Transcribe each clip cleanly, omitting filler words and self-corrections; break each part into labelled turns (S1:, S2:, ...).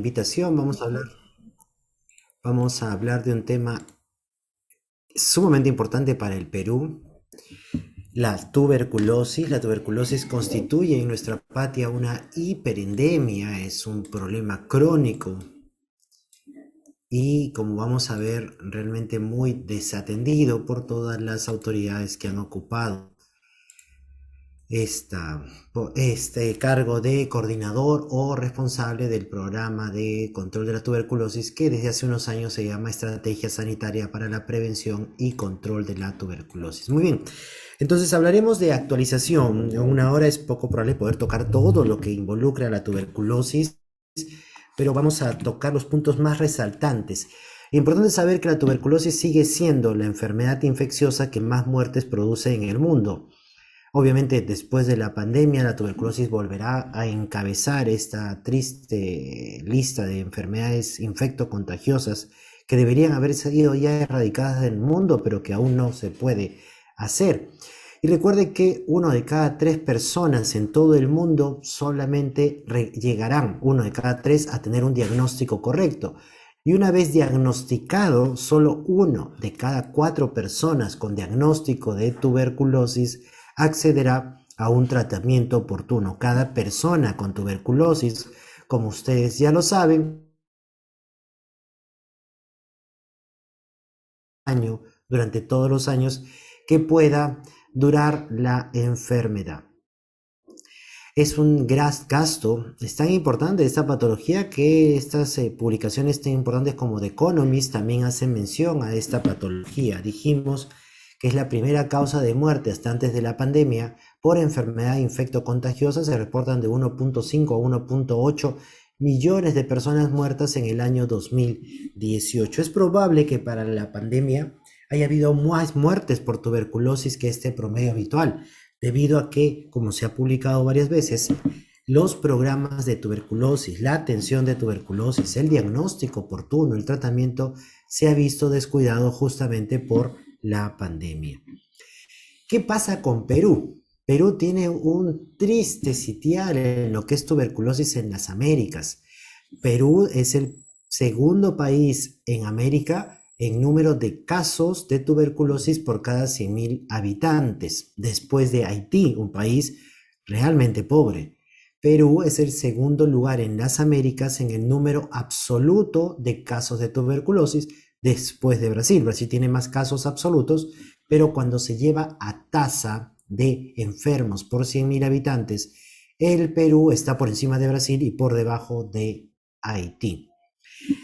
S1: invitación. Vamos a hablar de un tema sumamente importante para el Perú, la tuberculosis. La tuberculosis constituye en nuestra patria una hiperendemia, es un problema crónico y, como vamos a ver, realmente muy desatendido por todas las autoridades que han ocupado esta, este cargo de coordinador o responsable del programa de control de la tuberculosis, que desde hace unos años se llama Estrategia Sanitaria para la Prevención y Control de la Tuberculosis. Muy bien, entonces hablaremos de actualización. En una hora es poco probable poder tocar todo lo que involucra la tuberculosis, pero vamos a tocar los puntos más resaltantes. Importante saber que la tuberculosis sigue siendo la enfermedad infecciosa que más muertes produce en el mundo. Obviamente, después de la pandemia, la tuberculosis volverá a encabezar esta triste lista de enfermedades infectocontagiosas que deberían haber sido ya erradicadas del mundo, pero que aún no se puede hacer. Y recuerde que uno de cada 3 personas en todo el mundo solamente llegarán, uno de cada 3, a tener un diagnóstico correcto. Y una vez diagnosticado, solo uno de cada 4 personas con diagnóstico de tuberculosis accederá a un tratamiento oportuno. Cada persona con tuberculosis, como ustedes ya lo saben, durante todos los años que pueda durar la enfermedad. Es un gasto, es tan importante esta patología que estas publicaciones tan importantes como The Economist también hacen mención a esta patología. Dijimos que es la primera causa de muerte hasta antes de la pandemia por enfermedad infectocontagiosa. Se reportan de 1.5 a 1.8 millones de personas muertas en el año 2018. Es probable que para la pandemia haya habido más muertes por tuberculosis que este promedio habitual, debido a que, como se ha publicado varias veces, los programas de tuberculosis, la atención de tuberculosis, el diagnóstico oportuno, el tratamiento, se ha visto descuidado justamente por la pandemia. ¿Qué pasa con Perú? Perú tiene un triste sitial en lo que es tuberculosis en las Américas. Perú es el segundo país en América en número de casos de tuberculosis por cada 100.000 habitantes, después de Haití, un país realmente pobre. Perú es el segundo lugar en las Américas en el número absoluto de casos de tuberculosis, después de Brasil. Brasil tiene más casos absolutos, pero cuando se lleva a tasa de enfermos por 100.000 habitantes, el Perú está por encima de Brasil y por debajo de Haití.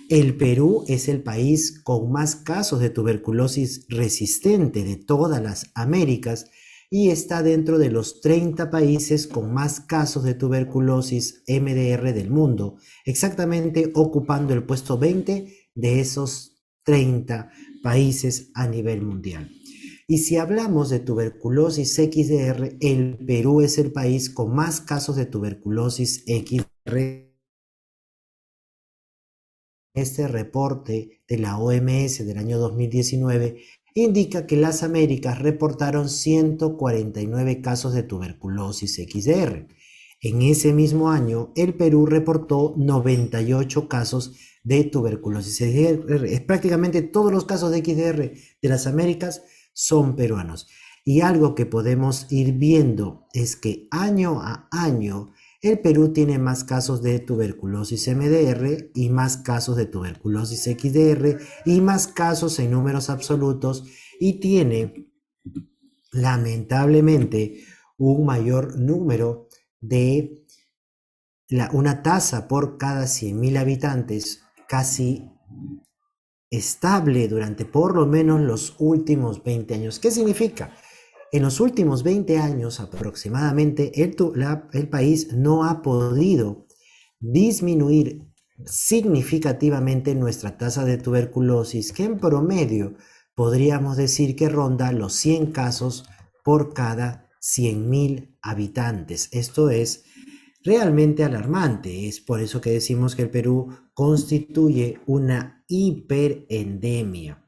S1: El Perú es el país con más casos de tuberculosis resistente de todas las Américas y está dentro de los 30 países con más casos de tuberculosis MDR del mundo, exactamente ocupando el puesto 20 de esos 30 países a nivel mundial. Y si hablamos de tuberculosis XDR, el Perú es el país con más casos de tuberculosis XDR. Este reporte de la OMS del año 2019 indica que las Américas reportaron 149 casos de tuberculosis XDR. En ese mismo año, el Perú reportó 98 casos de tuberculosis XDR. Es prácticamente todos los casos de XDR de las Américas son peruanos. Y algo que podemos ir viendo es que año a año el Perú tiene más casos de tuberculosis MDR y más casos de tuberculosis XDR y más casos en números absolutos, y tiene lamentablemente un mayor número de una tasa por cada 100.000 habitantes casi estable durante por lo menos los últimos 20 años. ¿Qué significa? En los últimos 20 años aproximadamente, el país no ha podido disminuir significativamente nuestra tasa de tuberculosis, que en promedio podríamos decir que ronda los 100 casos por cada 100.000 habitantes. Esto es realmente alarmante. Es por eso que decimos que el Perú constituye una hiperendemia.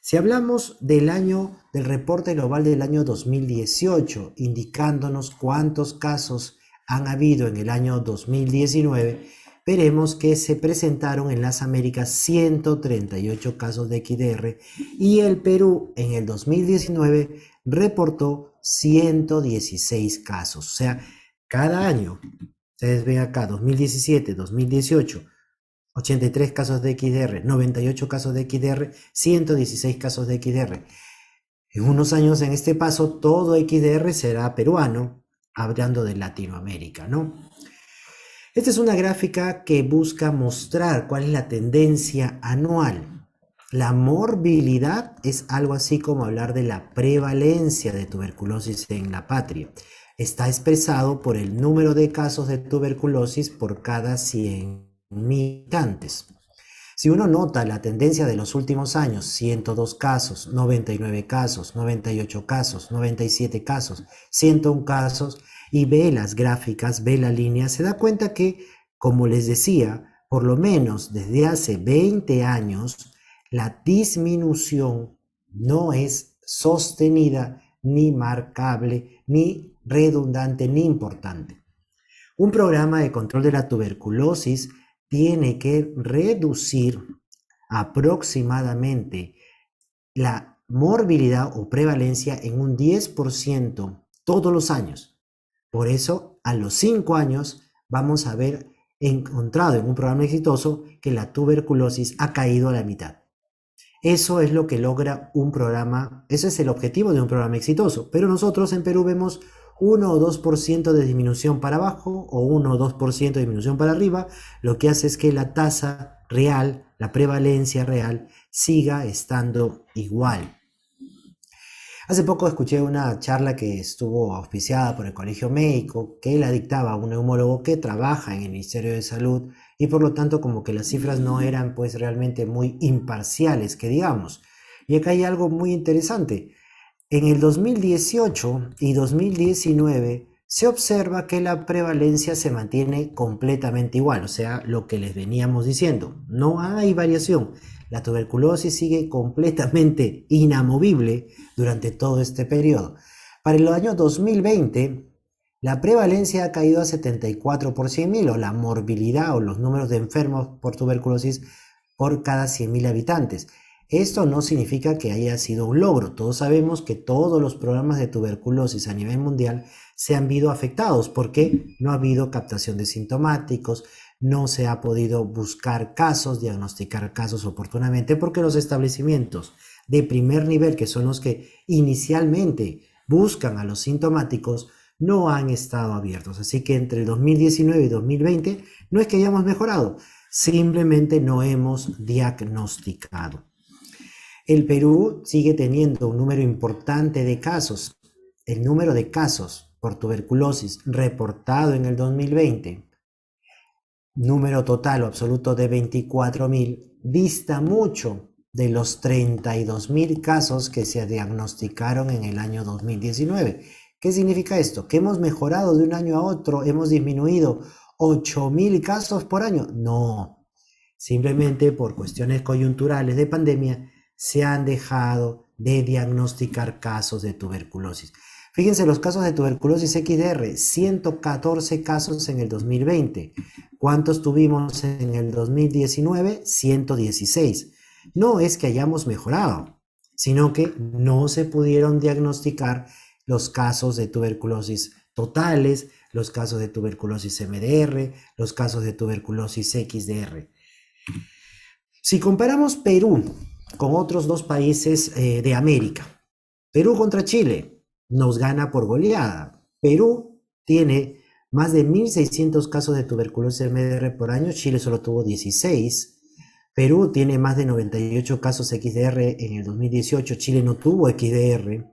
S1: Si hablamos del reporte global del año 2018, indicándonos cuántos casos han habido en el año 2019, veremos que se presentaron en las Américas 138 casos de XDR y el Perú en el 2019 reportó 116 casos. O sea, cada año, ustedes ven acá, 2017, 2018, 83 casos de XDR, 98 casos de XDR, 116 casos de XDR. En unos años en este paso todo XDR será peruano, hablando de Latinoamérica, ¿no? Esta es una gráfica que busca mostrar cuál es la tendencia anual. La morbilidad es algo así como hablar de la prevalencia de tuberculosis en la patria. Está expresado por el número de casos de tuberculosis por cada 100.000 habitantes. Si uno nota la tendencia de los últimos años, 102 casos, 99 casos, 98 casos, 97 casos, 101 casos, y ve las gráficas, ve la línea, se da cuenta que, como les decía, por lo menos desde hace 20 años, la disminución no es sostenida, ni marcable, ni redundante, ni importante. Un programa de control de la tuberculosis tiene que reducir aproximadamente la morbilidad o prevalencia en un 10% todos los años. Por eso, a los 5 años vamos a haber encontrado en un programa exitoso que la tuberculosis ha caído a la mitad. Eso es lo que logra un programa, ese es el objetivo de un programa exitoso. Pero nosotros en Perú vemos 1 o 2% de disminución para abajo o 1 o 2% de disminución para arriba, lo que hace es que la tasa real, la prevalencia real, siga estando igual. Hace poco escuché una charla que estuvo auspiciada por el Colegio Médico, que la dictaba un neumólogo que trabaja en el Ministerio de Salud y por lo tanto como que las cifras no eran pues realmente muy imparciales, que digamos. Y acá hay algo muy interesante. En el 2018 y 2019 se observa que la prevalencia se mantiene completamente igual, o sea, lo que les veníamos diciendo, no hay variación. La tuberculosis sigue completamente inamovible durante todo este periodo. Para el año 2020, la prevalencia ha caído a 74 por 100.000, o la morbilidad o los números de enfermos por tuberculosis por cada 100.000 habitantes. Esto no significa que haya sido un logro. Todos sabemos que todos los programas de tuberculosis a nivel mundial se han visto afectados porque no ha habido captación de sintomáticos, no se ha podido buscar casos, diagnosticar casos oportunamente, porque los establecimientos de primer nivel, que son los que inicialmente buscan a los sintomáticos, no han estado abiertos. Así que entre 2019 y 2020 no es que hayamos mejorado, simplemente no hemos diagnosticado. El Perú sigue teniendo un número importante de casos. El número de casos por tuberculosis reportado en el 2020, número total o absoluto de 24.000, dista mucho de los 32.000 casos que se diagnosticaron en el año 2019. ¿Qué significa esto? ¿Que hemos mejorado de un año a otro? ¿Hemos disminuido 8.000 casos por año? No, simplemente por cuestiones coyunturales de pandemia se han dejado de diagnosticar casos de tuberculosis. Fíjense los casos de tuberculosis XDR, 114 casos en el 2020. ¿Cuántos tuvimos en el 2019? 116. No es que hayamos mejorado, sino que no se pudieron diagnosticar los casos de tuberculosis totales, los casos de tuberculosis MDR, los casos de tuberculosis XDR. Si comparamos Perú con otros dos países de América, Perú contra Chile, nos gana por goleada. Perú tiene más de 1.600 casos de tuberculosis MDR por año, Chile solo tuvo 16. Perú tiene más de 98 casos XDR en el 2018, Chile no tuvo XDR.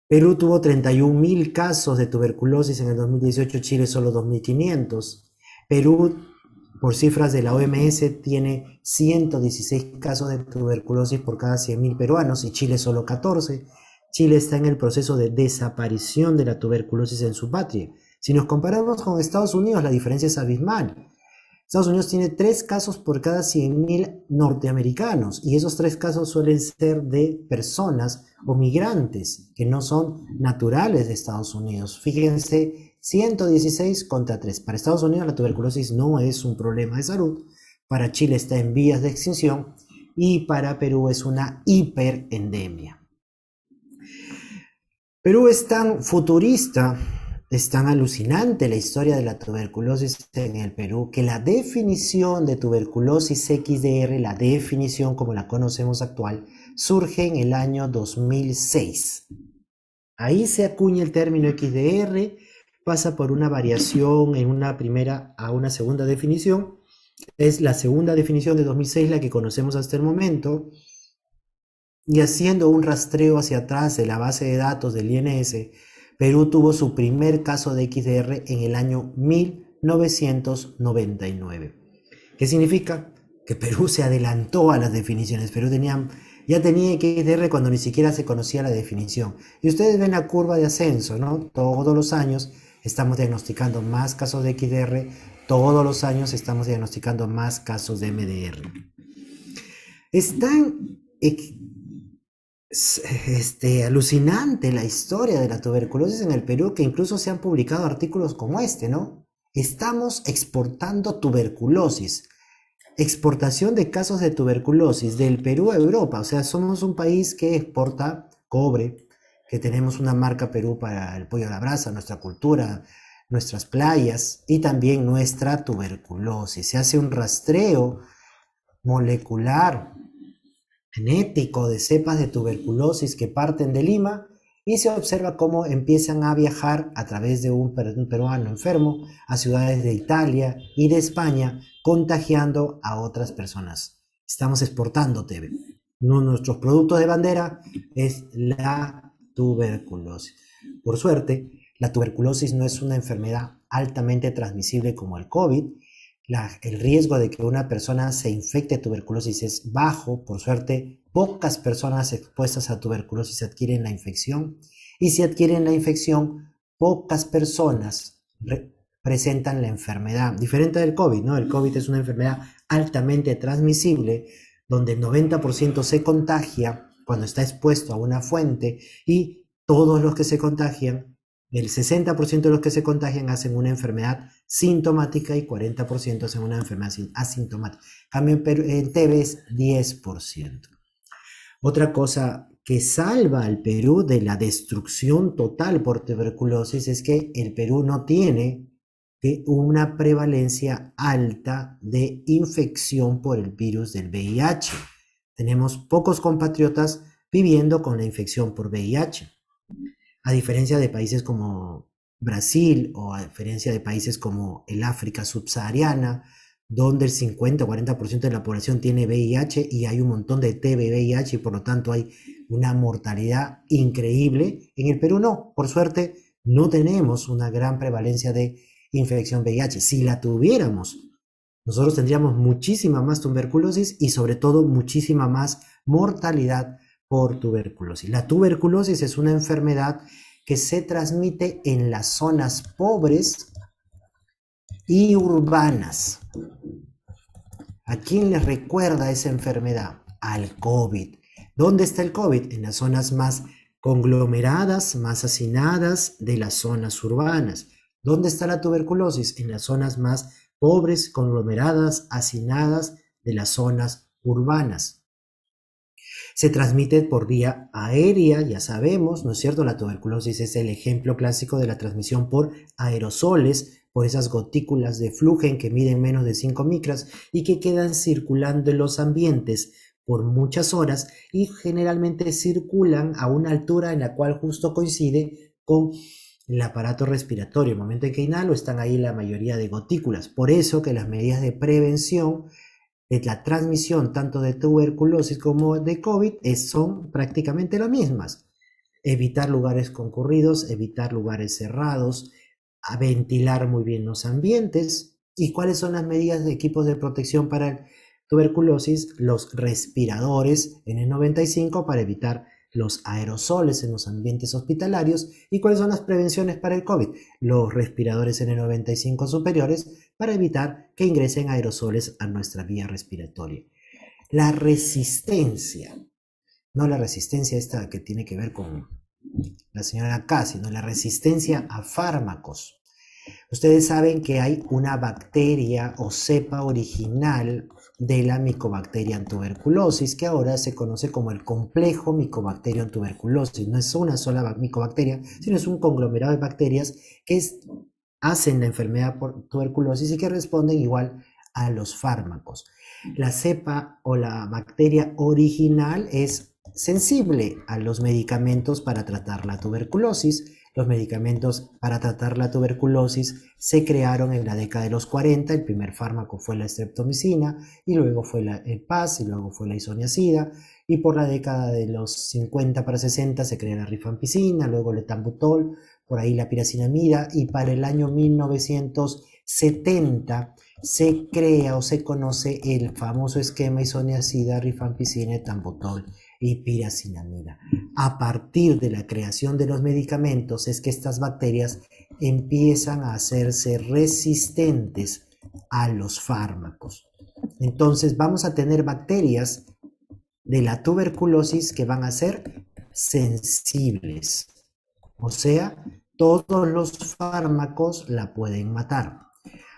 S1: Perú tuvo 31.000 casos de tuberculosis en el 2018, Chile solo 2.500. Perú, por cifras de la OMS, tiene 116 casos de tuberculosis por cada 100.000 peruanos y Chile solo 14. Chile está en el proceso de desaparición de la tuberculosis en su patria. Si nos comparamos con Estados Unidos, la diferencia es abismal. Estados Unidos tiene 3 casos por cada 100.000 norteamericanos y esos 3 casos suelen ser de personas o migrantes que no son naturales de Estados Unidos. Fíjense 116 contra 3. Para Estados Unidos la tuberculosis no es un problema de salud, para Chile está en vías de extinción y para Perú es una hiperendemia. Perú es tan futurista, es tan alucinante la historia de la tuberculosis en el Perú, que la definición de tuberculosis XDR, la definición como la conocemos actual, surge en el año 2006. Ahí se acuña el término XDR, pasa por una variación en una primera a una segunda definición. Es la segunda definición de 2006 la que conocemos hasta el momento. Y haciendo un rastreo hacia atrás de la base de datos del INS, Perú tuvo su primer caso de XDR en el año 1999. ¿Qué significa? Que Perú se adelantó a las definiciones. Perú ya tenía XDR cuando ni siquiera se conocía la definición. Y ustedes ven la curva de ascenso, ¿no? Todos los años estamos diagnosticando más casos de XDR, todos los años estamos diagnosticando más casos de MDR. Es tan alucinante la historia de la tuberculosis en el Perú que incluso se han publicado artículos como este, ¿no? Estamos exportando tuberculosis. Exportación de casos de tuberculosis del Perú a Europa. O sea, somos un país que exporta cobre, que tenemos una marca Perú para el pollo a la brasa, nuestra cultura, nuestras playas y también nuestra tuberculosis. Se hace un rastreo molecular genético de cepas de tuberculosis que parten de Lima y se observa cómo empiezan a viajar a través de un peruano enfermo a ciudades de Italia y de España, contagiando a otras personas. Estamos exportando TB. Uno de nuestros productos de bandera es la tuberculosis. Por suerte, la tuberculosis no es una enfermedad altamente transmisible como el COVID. El riesgo de que una persona se infecte de tuberculosis es bajo. Por suerte, pocas personas expuestas a tuberculosis adquieren la infección. Y si adquieren la infección, pocas personas presentan la enfermedad. Diferente del COVID, ¿no? El COVID es una enfermedad altamente transmisible, donde el 90% se contagia cuando está expuesto a una fuente y todos los que se contagian, el 60% de los que se contagian hacen una enfermedad sintomática y 40% hacen una enfermedad asintomática. Cambio en TB es 10%. Otra cosa que salva al Perú de la destrucción total por tuberculosis es que el Perú no tiene una prevalencia alta de infección por el virus del VIH. Tenemos pocos compatriotas viviendo con la infección por VIH. A diferencia de países como Brasil o a diferencia de países como el África subsahariana, donde el 50 o 40% de la población tiene VIH y hay un montón de TB-VIH y por lo tanto hay una mortalidad increíble. En el Perú no, por suerte no tenemos una gran prevalencia de infección VIH. Si la tuviéramos, nosotros tendríamos muchísima más tuberculosis y sobre todo muchísima más mortalidad por tuberculosis. La tuberculosis es una enfermedad que se transmite en las zonas pobres y urbanas. ¿A quién les recuerda esa enfermedad? Al COVID. ¿Dónde está el COVID? En las zonas más conglomeradas, más hacinadas de las zonas urbanas. ¿Dónde está la tuberculosis? En las zonas más pobres, conglomeradas, hacinadas de las zonas urbanas. Se transmite por vía aérea, ya sabemos, ¿no es cierto? La tuberculosis es el ejemplo clásico de la transmisión por aerosoles, por esas gotículas de flugen que miden menos de 5 micras y que quedan circulando en los ambientes por muchas horas y generalmente circulan a una altura en la cual justo coincide con el aparato respiratorio. En el momento en que inhalo están ahí la mayoría de gotículas. Por eso que las medidas de prevención de la transmisión tanto de tuberculosis como de COVID son prácticamente las mismas. Evitar lugares concurridos, evitar lugares cerrados, a ventilar muy bien los ambientes. ¿Y cuáles son las medidas de equipos de protección para el tuberculosis? Los respiradores N95 para evitar los aerosoles en los ambientes hospitalarios. ¿Y cuáles son las prevenciones para el COVID? Los respiradores N95 superiores para evitar que ingresen aerosoles a nuestra vía respiratoria. La resistencia, no la resistencia esta que tiene que ver con la señora K, sino la resistencia a fármacos. Ustedes saben que hay una bacteria o cepa original de la Mycobacterium tuberculosis, que ahora se conoce como el complejo Mycobacterium tuberculosis. No es una sola micobacteria, sino es un conglomerado de bacterias que hacen la enfermedad por tuberculosis y que responden igual a los fármacos. La cepa o la bacteria original es sensible a los medicamentos para tratar la tuberculosis. Los medicamentos para tratar la tuberculosis se crearon en la década de los 40. El primer fármaco fue la streptomicina, y luego fue el PAS, y luego fue la isoniazida, y por la década de los 50 para 60 se crea la rifampicina, luego el etambutol, por ahí la piracinamida, y para el año 1970 se crea o se conoce el famoso esquema isoniazida, rifampicina, etambutol y piracinamida. A partir de la creación de los medicamentos es que estas bacterias empiezan a hacerse resistentes a los fármacos. Entonces vamos a tener bacterias de la tuberculosis que van a ser sensibles. O sea, todos los fármacos la pueden matar.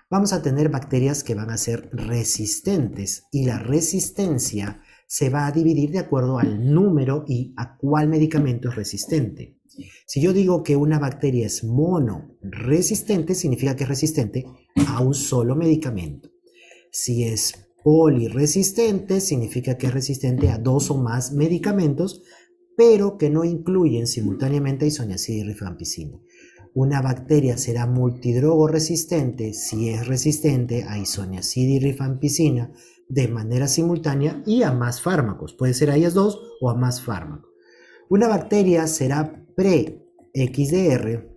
S1: Vamos a tener bacterias que van a ser resistentes, y la resistencia se va a dividir de acuerdo al número y a cuál medicamento es resistente. Si yo digo que una bacteria es monoresistente, significa que es resistente a un solo medicamento. Si es poliresistente, significa que es resistente a 2 o más medicamentos, pero que no incluyen simultáneamente isoniazida y rifampicina. Una bacteria será multidrogo resistente si es resistente a isoniazida y rifampicina de manera simultánea y a más fármacos. Puede ser a ellas dos o a más fármacos. Una bacteria será pre-XDR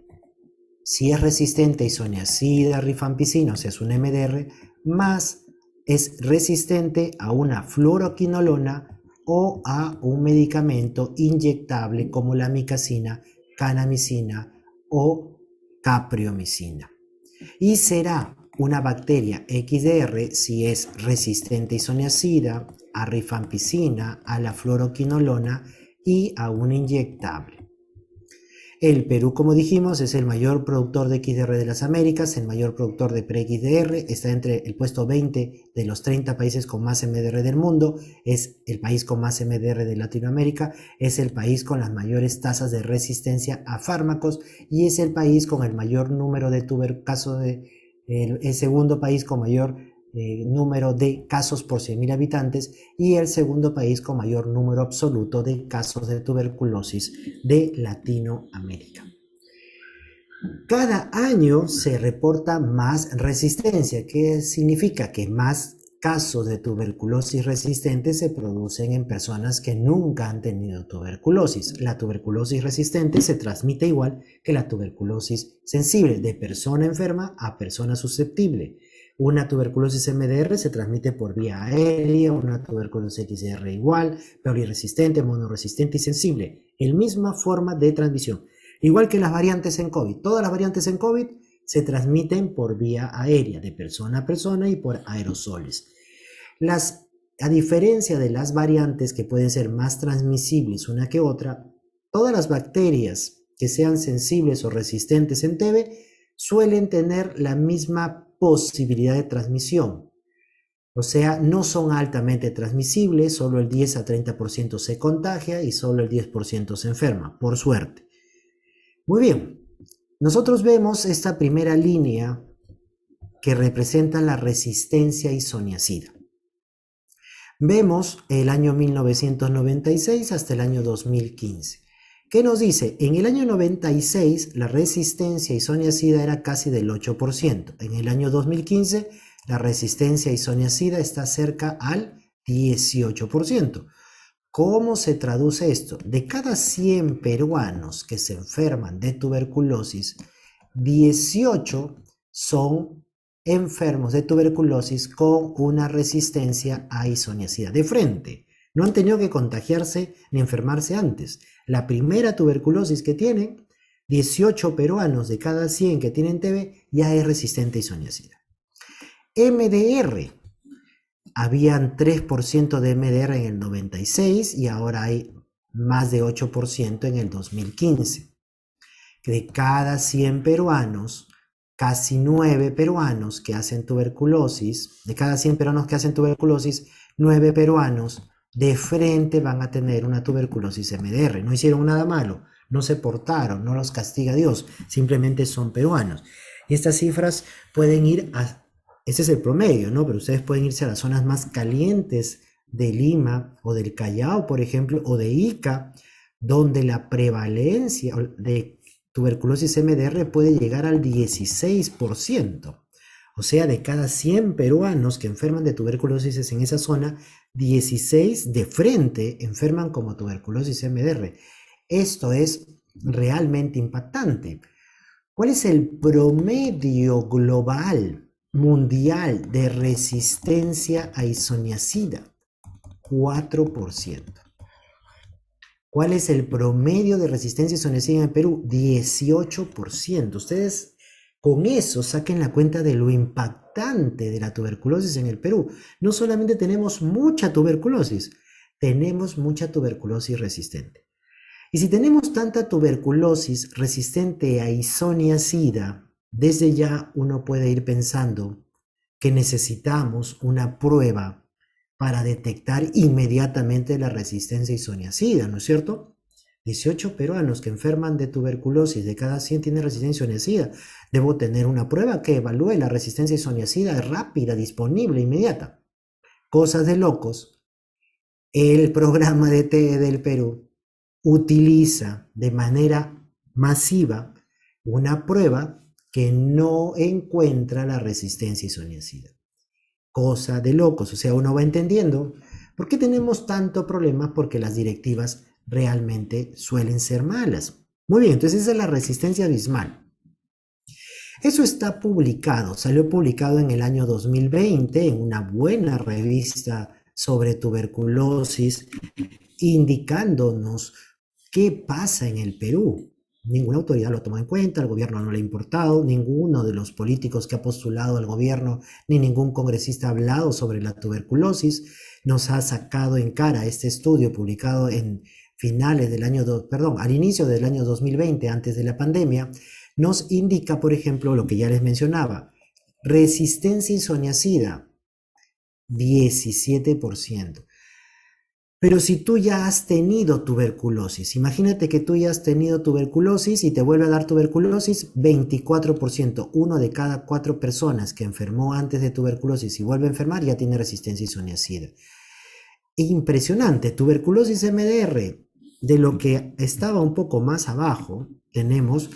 S1: si es resistente a isoniazida, rifampicina, o sea, es un MDR, más es resistente a una fluoroquinolona o a un medicamento inyectable como la micacina, kanamicina o capreomicina. Y será una bacteria XDR si es resistente a isoniazida, a rifampicina, a la fluoroquinolona y a un inyectable. El Perú, como dijimos, es el mayor productor de XDR de las Américas, el mayor productor de pre-XDR, está entre el puesto 20 de los 30 países con más MDR del mundo, es el país con más MDR de Latinoamérica, es el país con las mayores tasas de resistencia a fármacos, y es el país con el mayor número de el segundo país con mayor número de casos por 100.000 habitantes, y el segundo país con mayor número absoluto de casos de tuberculosis de Latinoamérica. Cada año se reporta más resistencia, que significa que más casos de tuberculosis resistente se producen en personas que nunca han tenido tuberculosis. La tuberculosis resistente se transmite igual que la tuberculosis sensible, de persona enferma a persona susceptible. Una tuberculosis MDR se transmite por vía aérea, una tuberculosis XR igual, pluriresistente, monoresistente y sensible. La misma forma de transmisión. Igual que las variantes en COVID. Todas las variantes en COVID se transmiten por vía aérea, de persona a persona y por aerosoles. A diferencia de las variantes que pueden ser más transmisibles una que otra, todas las bacterias que sean sensibles o resistentes en TB suelen tener la misma posibilidad de transmisión. O sea, no son altamente transmisibles, solo el 10 a 30% se contagia y solo el 10% se enferma, por suerte. Muy bien, nosotros vemos esta primera línea que representa la resistencia isoniazida. Vemos el año 1996 hasta el año 2015. ¿Qué nos dice? En el año 96 la resistencia isoniazida era casi del 8%. En el año 2015 la resistencia isoniazida está cerca al 18%. ¿Cómo se traduce esto? De cada 100 peruanos que se enferman de tuberculosis, 18 son enfermos de tuberculosis con una resistencia a isoniazida de frente. No han tenido que contagiarse ni enfermarse antes. La primera tuberculosis que tienen, 18 peruanos de cada 100 que tienen TB ya es resistente a isoniazida. MDR. Habían 3% de MDR en el 96 y ahora hay más de 8% en el 2015. De cada 100 peruanos, casi 9 peruanos que hacen tuberculosis, de cada 100 peruanos que hacen tuberculosis, 9 peruanos de frente van a tener una tuberculosis MDR. No hicieron nada malo, no se portaron, no los castiga Dios, simplemente son peruanos. Y estas cifras pueden ir a, ese es el promedio, ¿no? Pero ustedes pueden irse a las zonas más calientes de Lima o del Callao, por ejemplo, o de Ica, donde la prevalencia de tuberculosis MDR puede llegar al 16%. O sea, de cada 100 peruanos que enferman de tuberculosis en esa zona, 16 de frente enferman como tuberculosis MDR. Esto es realmente impactante. ¿Cuál es el promedio global mundial de resistencia a isoniazida? 4%. ¿Cuál es el promedio de resistencia a isoniazida en Perú? 18%. Ustedes con eso saquen la cuenta de lo impactante de la tuberculosis en el Perú. No solamente tenemos mucha tuberculosis, tenemos mucha tuberculosis resistente. Y si tenemos tanta tuberculosis resistente a isoniazida, desde ya uno puede ir pensando que necesitamos una prueba para detectar inmediatamente la resistencia a isoniazida, ¿no es cierto? 18 peruanos que enferman de tuberculosis, de cada 100 tienen resistencia a isoniazida. Debo tener una prueba que evalúe la resistencia a isoniazida rápida, disponible, inmediata. Cosas de locos. El programa de TE del Perú utiliza de manera masiva una prueba que no encuentra la resistencia a isoniazida. Cosa de locos, o sea, uno va entendiendo por qué tenemos tanto problema, porque las directivas realmente suelen ser malas. Muy bien, entonces esa es la resistencia abismal. Eso está publicado, salió publicado en el año 2020 en una buena revista sobre tuberculosis, indicándonos qué pasa en el Perú. Ninguna autoridad lo tomó en cuenta, al gobierno no le ha importado, ninguno de los políticos que ha postulado al gobierno, ni ningún congresista ha hablado sobre la tuberculosis. Nos ha sacado en cara este estudio publicado en finales del año, al inicio del año 2020, antes de la pandemia, nos indica, por ejemplo, lo que ya les mencionaba, resistencia isoniazida, 17%. Pero si tú ya has tenido tuberculosis, imagínate que tú ya has tenido tuberculosis y te vuelve a dar tuberculosis, 24%. Uno de cada 4 personas que enfermó antes de tuberculosis y vuelve a enfermar ya tiene resistencia isoniazida. Impresionante, tuberculosis MDR, de lo que estaba un poco más abajo, tenemos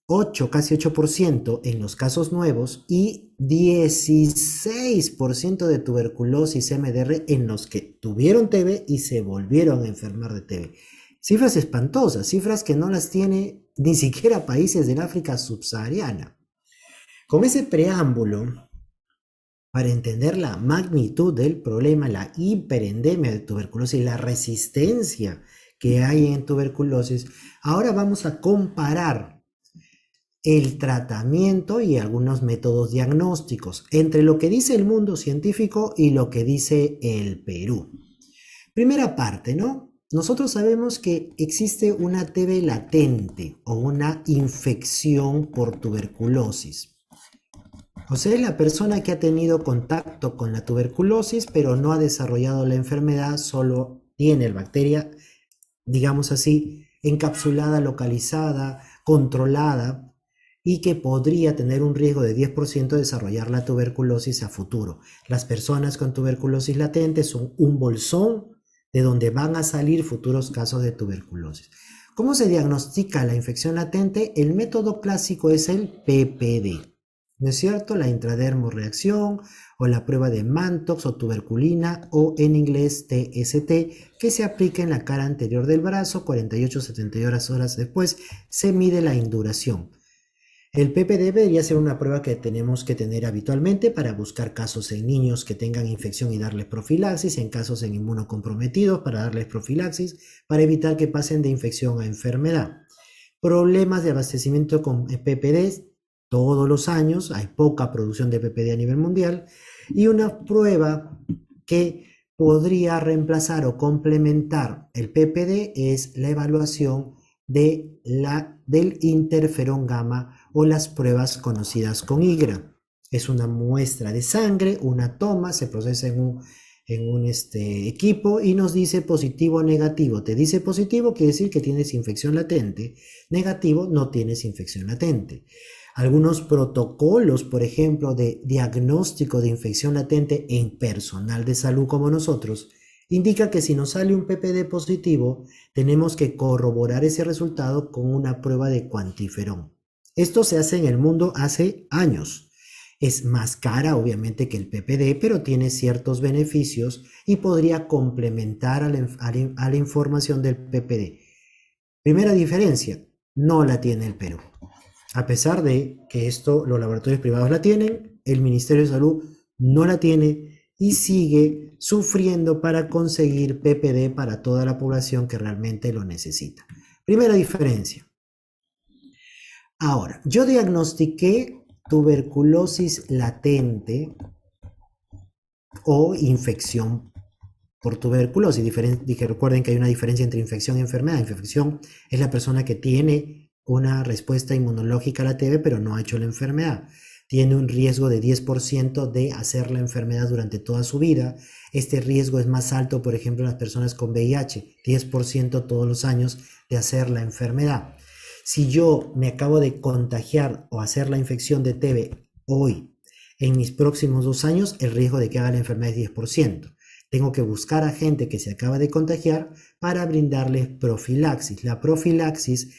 S1: 8, casi 8% en los casos nuevos y 16% de tuberculosis MDR en los que tuvieron TB y se volvieron a enfermar de TB. Cifras espantosas, cifras que no las tiene ni siquiera países del África subsahariana. Con ese preámbulo, para entender la magnitud del problema, la hiperendemia de tuberculosis y la resistencia que hay en tuberculosis, ahora vamos a comparar el tratamiento y algunos métodos diagnósticos entre lo que dice el mundo científico y lo que dice el Perú. Primera parte, ¿no? Nosotros sabemos que existe una TB latente o una infección por tuberculosis. O sea, es la persona que ha tenido contacto con la tuberculosis, pero no ha desarrollado la enfermedad, solo tiene la bacteria, digamos así, encapsulada, localizada, controlada, y que podría tener un riesgo de 10% de desarrollar la tuberculosis a futuro. Las personas con tuberculosis latente son un bolsón de donde van a salir futuros casos de tuberculosis. ¿Cómo se diagnostica la infección latente? El método clásico es el PPD, ¿no es cierto? La intradermoreacción o la prueba de Mantox o tuberculina, o en inglés TST, que se aplica en la cara anterior del brazo. 48-72 horas después se mide la induración. El PPD debería ser una prueba que tenemos que tener habitualmente para buscar casos en niños que tengan infección y darles profilaxis, en casos en inmunocomprometidos para darles profilaxis, para evitar que pasen de infección a enfermedad. Problemas de abastecimiento con PPD todos los años, hay poca producción de PPD a nivel mundial, y una prueba que podría reemplazar o complementar el PPD es la evaluación del interferón gamma o las pruebas conocidas con IGRA. Es una muestra de sangre, una toma, se procesa en un equipo y nos dice positivo o negativo. Te dice positivo, quiere decir que tienes infección latente. Negativo, no tienes infección latente. Algunos protocolos, por ejemplo, de diagnóstico de infección latente en personal de salud como nosotros, indica que si nos sale un PPD positivo, tenemos que corroborar ese resultado con una prueba de cuantiferón. Esto se hace en el mundo hace años. Es más cara, obviamente, que el PPD, pero tiene ciertos beneficios y podría complementar a la información del PPD. Primera diferencia, no la tiene el Perú. A pesar de que esto los laboratorios privados la tienen, el Ministerio de Salud no la tiene y sigue sufriendo para conseguir PPD para toda la población que realmente lo necesita. Primera diferencia. Ahora, yo diagnostiqué tuberculosis latente o infección por tuberculosis. Recuerden que hay una diferencia entre infección y enfermedad. Infección es la persona que tiene una respuesta inmunológica a la TB, pero no ha hecho la enfermedad. Tiene un riesgo de 10% de hacer la enfermedad durante toda su vida. Este riesgo es más alto, por ejemplo, en las personas con VIH, 10% todos los años de hacer la enfermedad. Si yo me acabo de contagiar o hacer la infección de TB hoy, en mis próximos 2 años, el riesgo de que haga la enfermedad es 10%. Tengo que buscar a gente que se acaba de contagiar para brindarles profilaxis. La profilaxis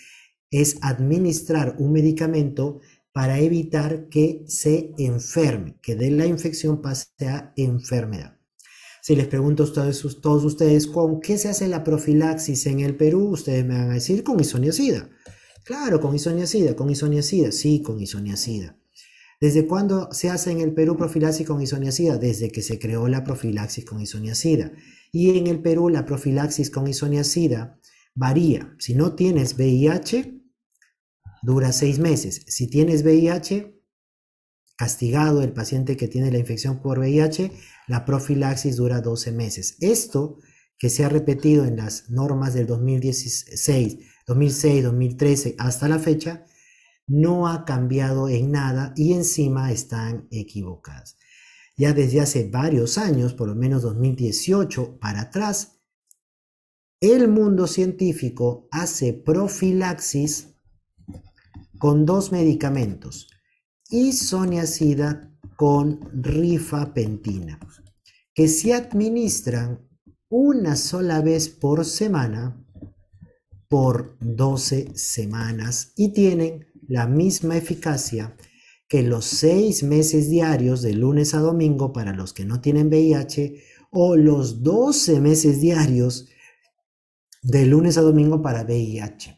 S1: es administrar un medicamento para evitar que se enferme, que de la infección pase a enfermedad. Si les pregunto a todos ustedes con qué se hace la profilaxis en el Perú, ustedes me van a decir con isoniazida. Claro, con isoniazida, sí, con isoniazida. ¿Desde cuándo se hace en el Perú profilaxis con isoniazida? Desde que se creó la profilaxis con isoniazida. Y en el Perú la profilaxis con isoniazida varía. Si no tienes VIH, dura 6 meses. Si tienes VIH, castigado el paciente que tiene la infección por VIH, la profilaxis dura 12 meses. Esto que se ha repetido en las normas del 2016, 2006, 2013 hasta la fecha, no ha cambiado en nada y encima están equivocadas. Ya desde hace varios años, por lo menos 2018 para atrás, el mundo científico hace profilaxis con 2 medicamentos, isoniazida con rifapentina, que se administran una sola vez por semana por 12 semanas y tienen la misma eficacia que los 6 meses diarios de lunes a domingo para los que no tienen VIH o los 12 meses diarios de lunes a domingo para VIH.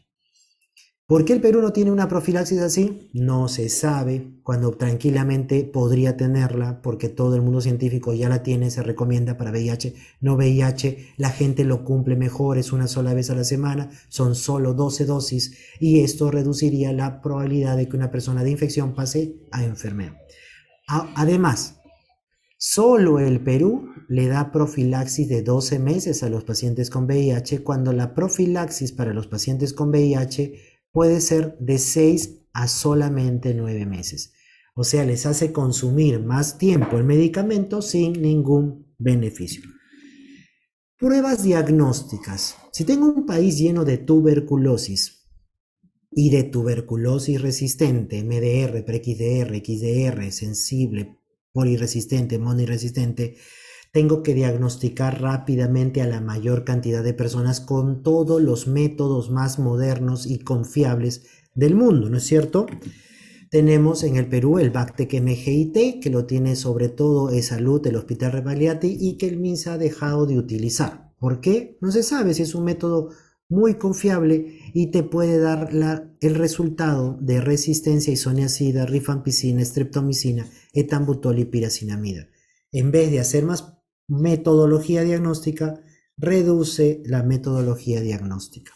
S1: ¿Por qué el Perú no tiene una profilaxis así? No se sabe, cuando tranquilamente podría tenerla, porque todo el mundo científico ya la tiene, se recomienda para VIH, no VIH, la gente lo cumple mejor, es una sola vez a la semana, son solo 12 dosis y esto reduciría la probabilidad de que una persona de infección pase a enfermedad. Además, solo el Perú le da profilaxis de 12 meses a los pacientes con VIH, cuando la profilaxis para los pacientes con VIH puede ser de 6 a solamente 9 meses. O sea, les hace consumir más tiempo el medicamento sin ningún beneficio. Pruebas diagnósticas. Si tengo un país lleno de tuberculosis y de tuberculosis resistente, MDR, pre-XDR, XDR, sensible, poliresistente, monoresistente, tengo que diagnosticar rápidamente a la mayor cantidad de personas con todos los métodos más modernos y confiables del mundo, ¿no es cierto? Tenemos en el Perú el BACTEC-MGIT, que lo tiene sobre todo Salud, el Hospital Rebagliati, y que el MINSA ha dejado de utilizar. ¿Por qué? No se sabe si es un método muy confiable y te puede dar el resultado de resistencia a isoniazida, rifampicina, streptomicina, etambutol y piracinamida. En vez de hacer más metodología diagnóstica, reduce la metodología diagnóstica.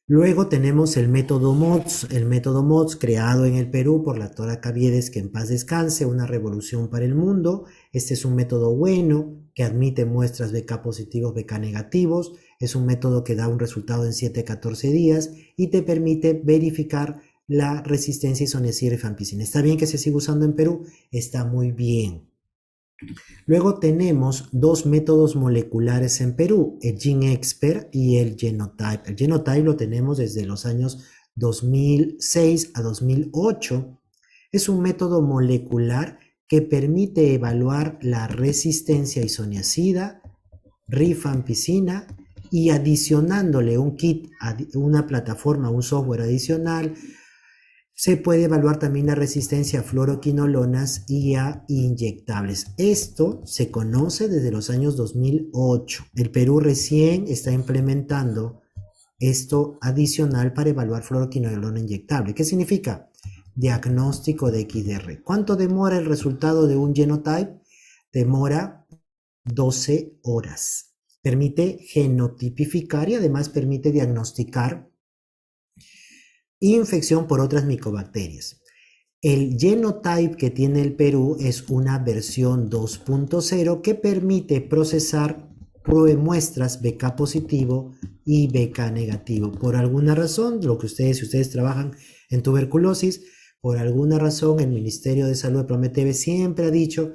S1: Luego tenemos el método MODS creado en el Perú por la doctora Caviedes, que en paz descanse, una revolución para el mundo. Este es un método bueno que admite muestras BK positivos, BK negativos. Es un método que da un resultado en 7 a 14 días y te permite verificar la resistencia isoniazida y rifampicina. ¿Está bien que se siga usando en Perú? Está muy bien. Luego tenemos dos métodos moleculares en Perú, el GenExpert y el Genotype. El Genotype lo tenemos desde los años 2006 a 2008. Es un método molecular que permite evaluar la resistencia isoniazida, rifampicina y adicionándole un kit, una plataforma, un software adicional, se puede evaluar también la resistencia a fluoroquinolonas y a inyectables. Esto se conoce desde los años 2008. El Perú recién está implementando esto adicional para evaluar fluoroquinolona inyectable. ¿Qué significa? Diagnóstico de XDR. ¿Cuánto demora el resultado de un genotype? Demora 12 horas. Permite genotipificar y además permite diagnosticar infección por otras micobacterias. El genotype que tiene el Perú es una versión 2.0 que permite procesar muestras BK positivo y BK negativo. Por alguna razón, si ustedes trabajan en tuberculosis, por alguna razón el Ministerio de Salud de Prometeve siempre ha dicho: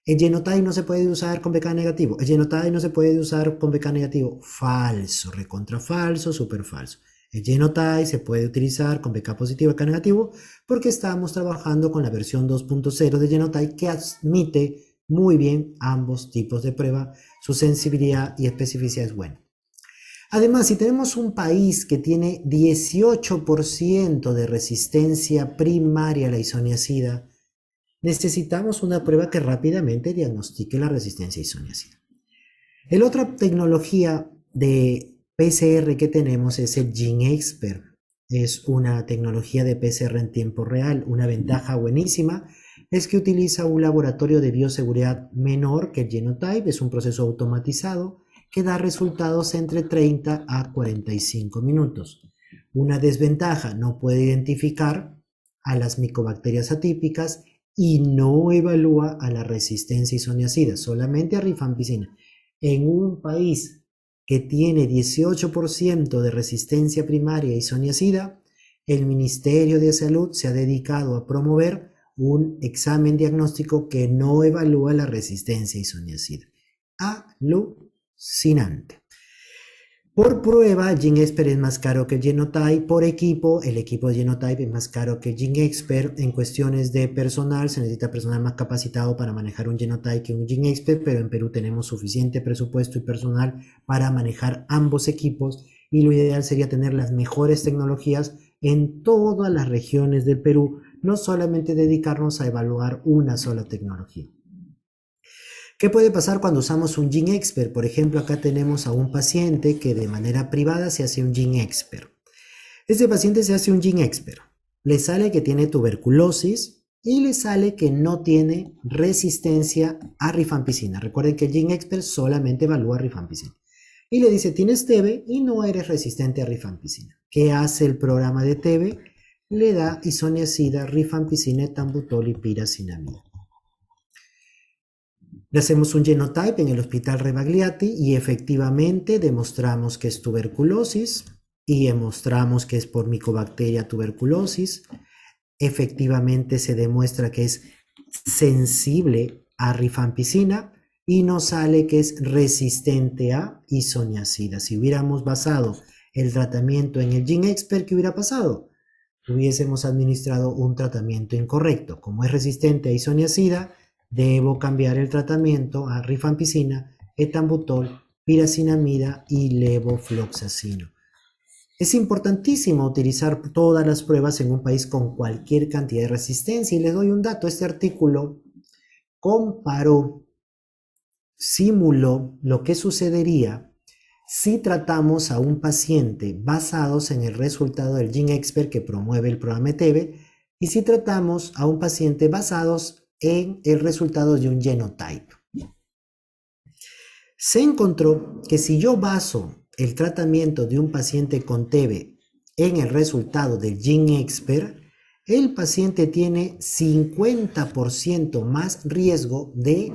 S1: el genotype no se puede usar con BK negativo, el genotype no se puede usar con BK negativo. Falso, recontra falso, súper falso. El genotype se puede utilizar con BK positivo y BK negativo porque estamos trabajando con la versión 2.0 de genotype que admite muy bien ambos tipos de prueba. Su sensibilidad y especificidad es buena. Además, si tenemos un país que tiene 18% de resistencia primaria a la isoniazida, necesitamos una prueba que rápidamente diagnostique la resistencia isoniazida. La otra tecnología de PCR que tenemos es el GenExpert. Es una tecnología de PCR en tiempo real. Una ventaja buenísima es que utiliza un laboratorio de bioseguridad menor que el Genotype. Es un proceso automatizado que da resultados entre 30 a 45 minutos. Una desventaja: no puede identificar a las micobacterias atípicas y no evalúa a la resistencia isoniazida, solamente a rifampicina. En un país que tiene 18% de resistencia primaria isoniazida, el Ministerio de Salud se ha dedicado a promover un examen diagnóstico que no evalúa la resistencia isoniazida. Alucinante. Por prueba, GenExpert es más caro que el Genotype. Por equipo, el equipo de Genotype es más caro que GenExpert. En cuestiones de personal, se necesita personal más capacitado para manejar un Genotype que un GenExpert, pero en Perú tenemos suficiente presupuesto y personal para manejar ambos equipos, y lo ideal sería tener las mejores tecnologías en todas las regiones del Perú, no solamente dedicarnos a evaluar una sola tecnología. ¿Qué puede pasar cuando usamos un GenExpert? Por ejemplo, acá tenemos a un paciente que de manera privada se hace un GenExpert. Este paciente se hace un GenExpert. Le sale que tiene tuberculosis y le sale que no tiene resistencia a rifampicina. Recuerden que el GenExpert solamente evalúa rifampicina. Y le dice: tienes TB y no eres resistente a rifampicina. ¿Qué hace el programa de TB? Le da isoniazida, rifampicina, etambutol y piracinamida. Le hacemos un genotype en el Hospital Rebagliati y efectivamente demostramos que es tuberculosis y demostramos que es por Mycobacteria tuberculosis. Efectivamente se demuestra que es sensible a rifampicina y nos sale que es resistente a isoniazida. Si hubiéramos basado el tratamiento en el GenExpert, ¿qué hubiera pasado? Hubiésemos administrado un tratamiento incorrecto. Como es resistente a isoniazida, debo cambiar el tratamiento a rifampicina, etambutol, piracinamida y levofloxacino. Es importantísimo utilizar todas las pruebas en un país con cualquier cantidad de resistencia. Y les doy un dato: este artículo comparó, simuló lo que sucedería si tratamos a un paciente basados en el resultado del GenExpert que promueve el programa TB y si tratamos a un paciente basados en el resultado de un genotype. Se encontró que si yo baso el tratamiento de un paciente con TB en el resultado del GenExpert, el paciente tiene 50% más riesgo de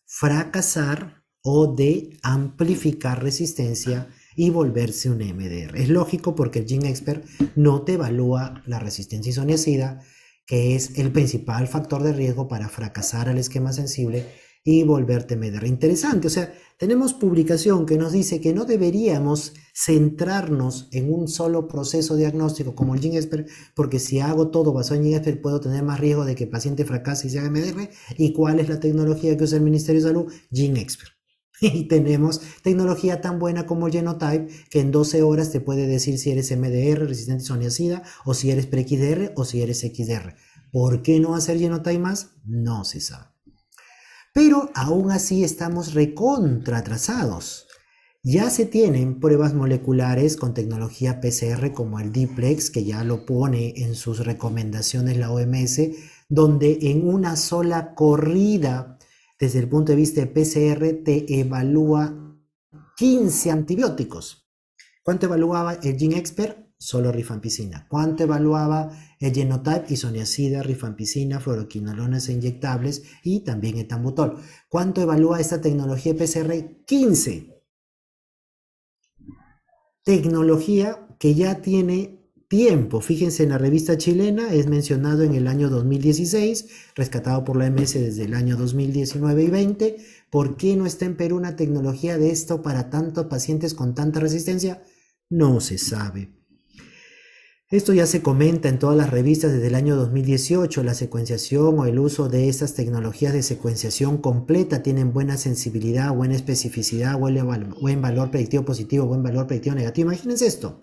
S1: fracasar o de amplificar resistencia y volverse un MDR. Es lógico porque el GeneXpert no te evalúa la resistencia isoniazida, que es el principal factor de riesgo para fracasar al esquema sensible y volverte MDR. Interesante, o sea, tenemos publicación que nos dice que no deberíamos centrarnos en un solo proceso diagnóstico como el GeneXpert, porque si hago todo basado en GeneXpert puedo tener más riesgo de que el paciente fracase y se haga MDR. ¿Y cuál es la tecnología que usa el Ministerio de Salud? GeneXpert. Y tenemos tecnología tan buena como Genotype, que en 12 horas te puede decir si eres MDR, resistente isoniazida, o si eres pre-XDR o si eres XDR. ¿Por qué no hacer Genotype más? No se sabe. Pero aún así estamos recontra atrasados. Ya se tienen pruebas moleculares con tecnología PCR como el Diplex, que ya lo pone en sus recomendaciones la OMS, donde en una sola corrida, desde el punto de vista de PCR, te evalúa 15 antibióticos. ¿Cuánto evaluaba el GeneXpert? Solo rifampicina. ¿Cuánto evaluaba el Genotype? Isoniazida, rifampicina, fluoroquinolonas inyectables y también etambutol. ¿Cuánto evalúa esta tecnología PCR? 15. Tecnología que ya tiene tiempo. Fíjense en la revista chilena, es mencionado en el año 2016, rescatado por la MS desde el año 2019 y 20. ¿Por qué no está en Perú una tecnología de esto para tantos pacientes con tanta resistencia? No se sabe. Esto ya se comenta en todas las revistas desde el año 2018. La secuenciación o el uso de estas tecnologías de secuenciación completa tienen buena sensibilidad, buena especificidad, buen valor predictivo positivo, buen valor predictivo negativo. Imagínense esto.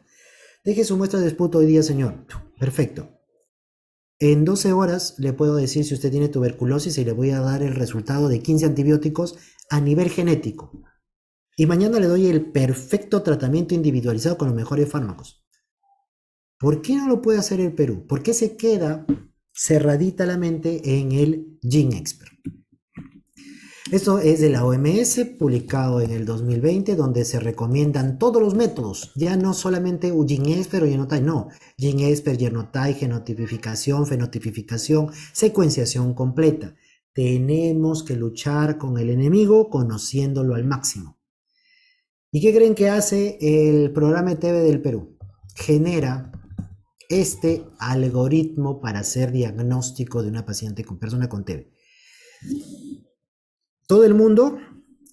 S1: Deje su muestra de esputo hoy día, señor. Perfecto. En 12 horas le puedo decir si usted tiene tuberculosis y le voy a dar el resultado de 15 antibióticos a nivel genético. Y mañana le doy el perfecto tratamiento individualizado con los mejores fármacos. ¿Por qué no lo puede hacer el Perú? ¿Por qué se queda cerradita la mente en el GeneXpert? Esto es de la OMS, publicado en el 2020, donde se recomiendan todos los métodos, ya no solamente GeneXpert o Genotype, no, GeneXpert, Genotype, genotipificación, fenotipificación, secuenciación completa. Tenemos que luchar con el enemigo conociéndolo al máximo. ¿Y qué creen que hace el programa TV del Perú? Genera este algoritmo para hacer diagnóstico de una paciente con persona con TB. Todo el mundo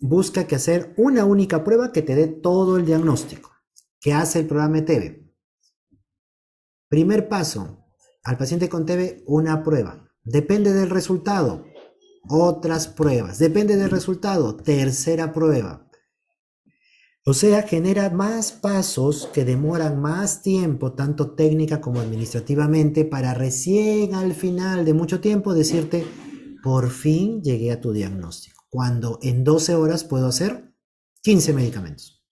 S1: busca que hacer una única prueba que te dé todo el diagnóstico. ¿Qué hace el programa TB? Primer paso, al paciente con TB una prueba. Depende del resultado, otras pruebas. Depende del resultado, tercera prueba. O sea, genera más pasos que demoran más tiempo, tanto técnica como administrativamente, para recién al final de mucho tiempo decirte, por fin llegué a tu diagnóstico, cuando en 12 horas puedo hacer 15 medicamentos.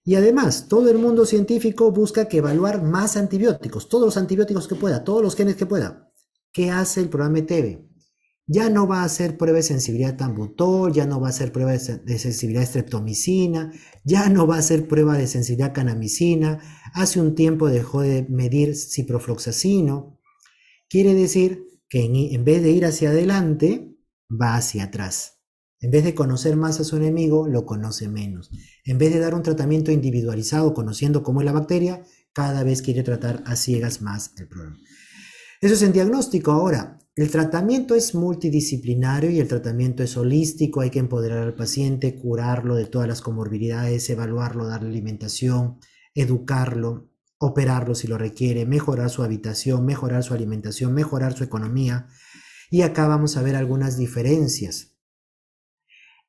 S1: Y además, todo el mundo científico busca que evaluar más antibióticos, todos los antibióticos que pueda, todos los genes que pueda. ¿Qué hace el programa TB? Ya no va a hacer prueba de sensibilidad a tambutol, ya no va a hacer prueba de sensibilidad a streptomicina, ya no va a hacer prueba de sensibilidad a canamicina. Hace un tiempo dejó de medir ciprofloxacino. Quiere decir que en vez de ir hacia adelante, va hacia atrás. En vez de conocer más a su enemigo, lo conoce menos. En vez de dar un tratamiento individualizado conociendo cómo es la bacteria, cada vez quiere tratar a ciegas más el problema. Eso es en diagnóstico. Ahora, el tratamiento es multidisciplinario y el tratamiento es holístico. Hay que empoderar al paciente, curarlo de todas las comorbilidades, evaluarlo, darle alimentación, educarlo, operarlo si lo requiere, mejorar su habitación, mejorar su alimentación, mejorar su economía. Y acá vamos a ver algunas diferencias.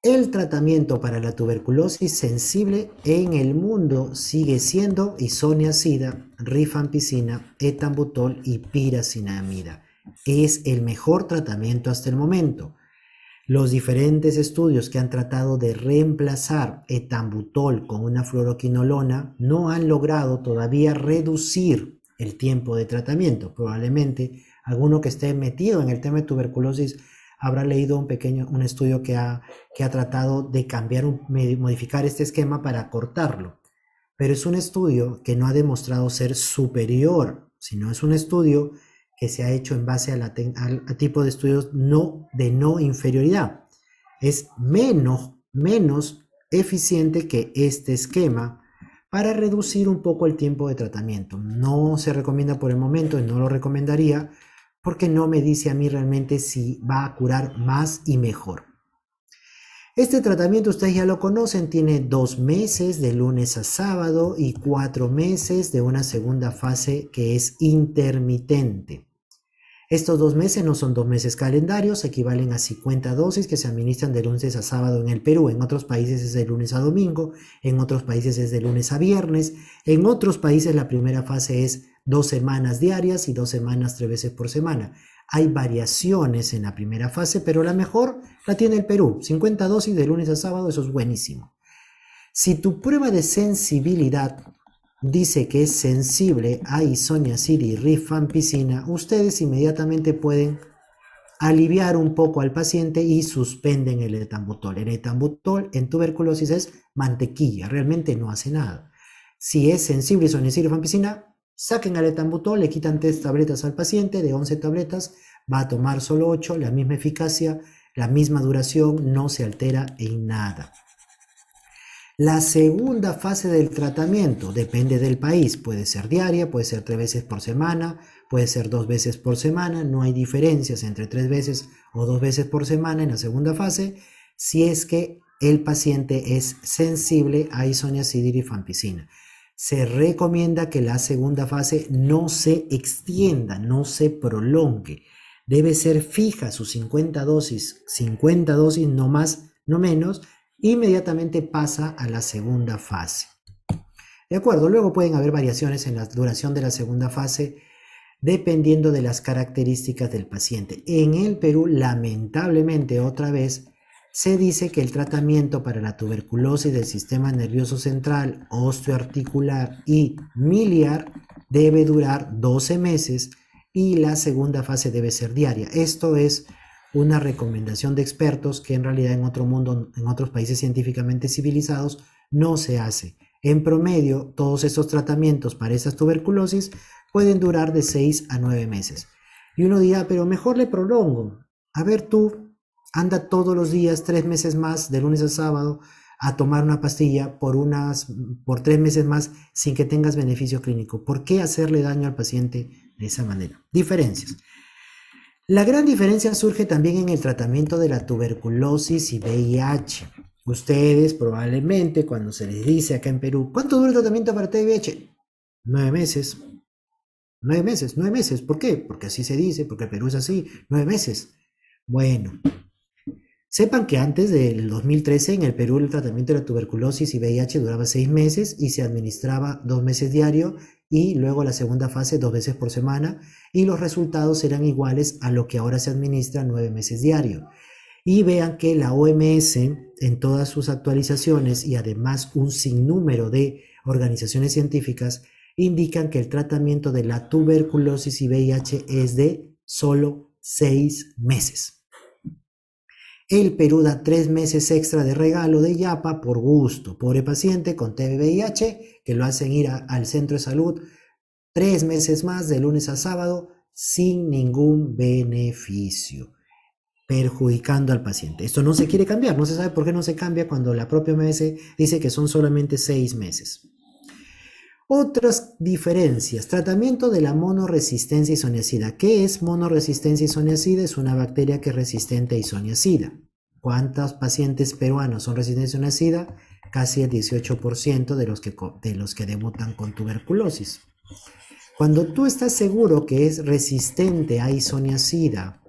S1: El tratamiento para la tuberculosis sensible en el mundo sigue siendo isoniazida, rifampicina, etambutol y piracinamida. Es el mejor tratamiento hasta el momento. Los diferentes estudios que han tratado de reemplazar etambutol con una fluoroquinolona no han logrado todavía reducir el tiempo de tratamiento. Probablemente alguno que esté metido en el tema de tuberculosis habrá leído un estudio que ha tratado de modificar este esquema para acortarlo. Pero es un estudio que no ha demostrado ser superior, sino es un estudio que se ha hecho en base al tipo de estudios de no inferioridad. Es menos eficiente que este esquema para reducir un poco el tiempo de tratamiento. No se recomienda por el momento y no lo recomendaría porque no me dice a mí realmente si va a curar más y mejor. Este tratamiento ustedes ya lo conocen, tiene 2 meses de lunes a sábado y 4 meses de una segunda fase que es intermitente. Estos 2 meses no son 2 meses calendarios, equivalen a 50 dosis que se administran de lunes a sábado en el Perú. En otros países es de lunes a domingo, en otros países es de lunes a viernes, en otros países la primera fase es 2 semanas diarias y 2 semanas 3 veces por semana. Hay variaciones en la primera fase, pero la mejor la tiene el Perú. 50 dosis de lunes a sábado, eso es buenísimo. Si tu prueba de sensibilidad dice que es sensible a isoniazid y rifampicina, ustedes inmediatamente pueden aliviar un poco al paciente y suspenden el etambutol. El etambutol en tuberculosis es mantequilla, realmente no hace nada. Si es sensible a isoniazid y rifampicina, saquen el etambutol, le quitan 3 tabletas al paciente, de 11 tabletas, va a tomar solo 8, la misma eficacia, la misma duración, no se altera en nada. La segunda fase del tratamiento depende del país, puede ser diaria, puede ser 3 veces por semana, puede ser 2 veces por semana, no hay diferencias entre 3 veces o 2 veces por semana en la segunda fase, si es que el paciente es sensible a isoniazid y rifampicina. Se recomienda que la segunda fase no se extienda, no se prolongue. Debe ser fija sus 50 dosis no más, no menos. Inmediatamente pasa a la segunda fase. De acuerdo, luego pueden haber variaciones en la duración de la segunda fase dependiendo de las características del paciente. En el Perú, lamentablemente, otra vez, se dice que el tratamiento para la tuberculosis del sistema nervioso central, osteoarticular y miliar debe durar 12 meses y la segunda fase debe ser diaria. Esto es una recomendación de expertos que en realidad en otro mundo, en otros países científicamente civilizados, no se hace. En promedio, todos estos tratamientos para estas tuberculosis pueden durar de 6 a 9 meses. Y uno dirá, pero mejor le prolongo. A ver tú, anda todos los días, 3 meses más, de lunes a sábado, a tomar una pastilla por 3 meses más sin que tengas beneficio clínico. ¿Por qué hacerle daño al paciente de esa manera? Diferencias. La gran diferencia surge también en el tratamiento de la tuberculosis y VIH. Ustedes probablemente cuando se les dice acá en Perú, ¿cuánto dura el tratamiento para VIH? 9 meses. 9 meses, 9 meses. ¿Por qué? Porque así se dice, porque el Perú es así, 9 meses. Bueno, sepan que antes del 2013 en el Perú el tratamiento de la tuberculosis y VIH duraba 6 meses y se administraba 2 meses diario y luego la segunda fase 2 veces por semana y los resultados eran iguales a lo que ahora se administra 9 meses diario. Y vean que la OMS en todas sus actualizaciones y además un sinnúmero de organizaciones científicas indican que el tratamiento de la tuberculosis y VIH es de solo 6 meses. El Perú da 3 meses extra de regalo de YAPA por gusto. Pobre paciente con TB-VIH que lo hacen ir al centro de salud 3 meses más de lunes a sábado sin ningún beneficio, perjudicando al paciente. Esto no se quiere cambiar, no se sabe por qué no se cambia cuando la propia OMS dice que son solamente 6 meses. Otras diferencias. Tratamiento de la monoresistencia isoniazida. ¿Qué es monoresistencia isoniazida? Es una bacteria que es resistente a isoniazida. ¿Cuántos pacientes peruanos son resistentes a isoniazida? Casi el 18% de los que debutan con tuberculosis. Cuando tú estás seguro que es resistente a isoniazida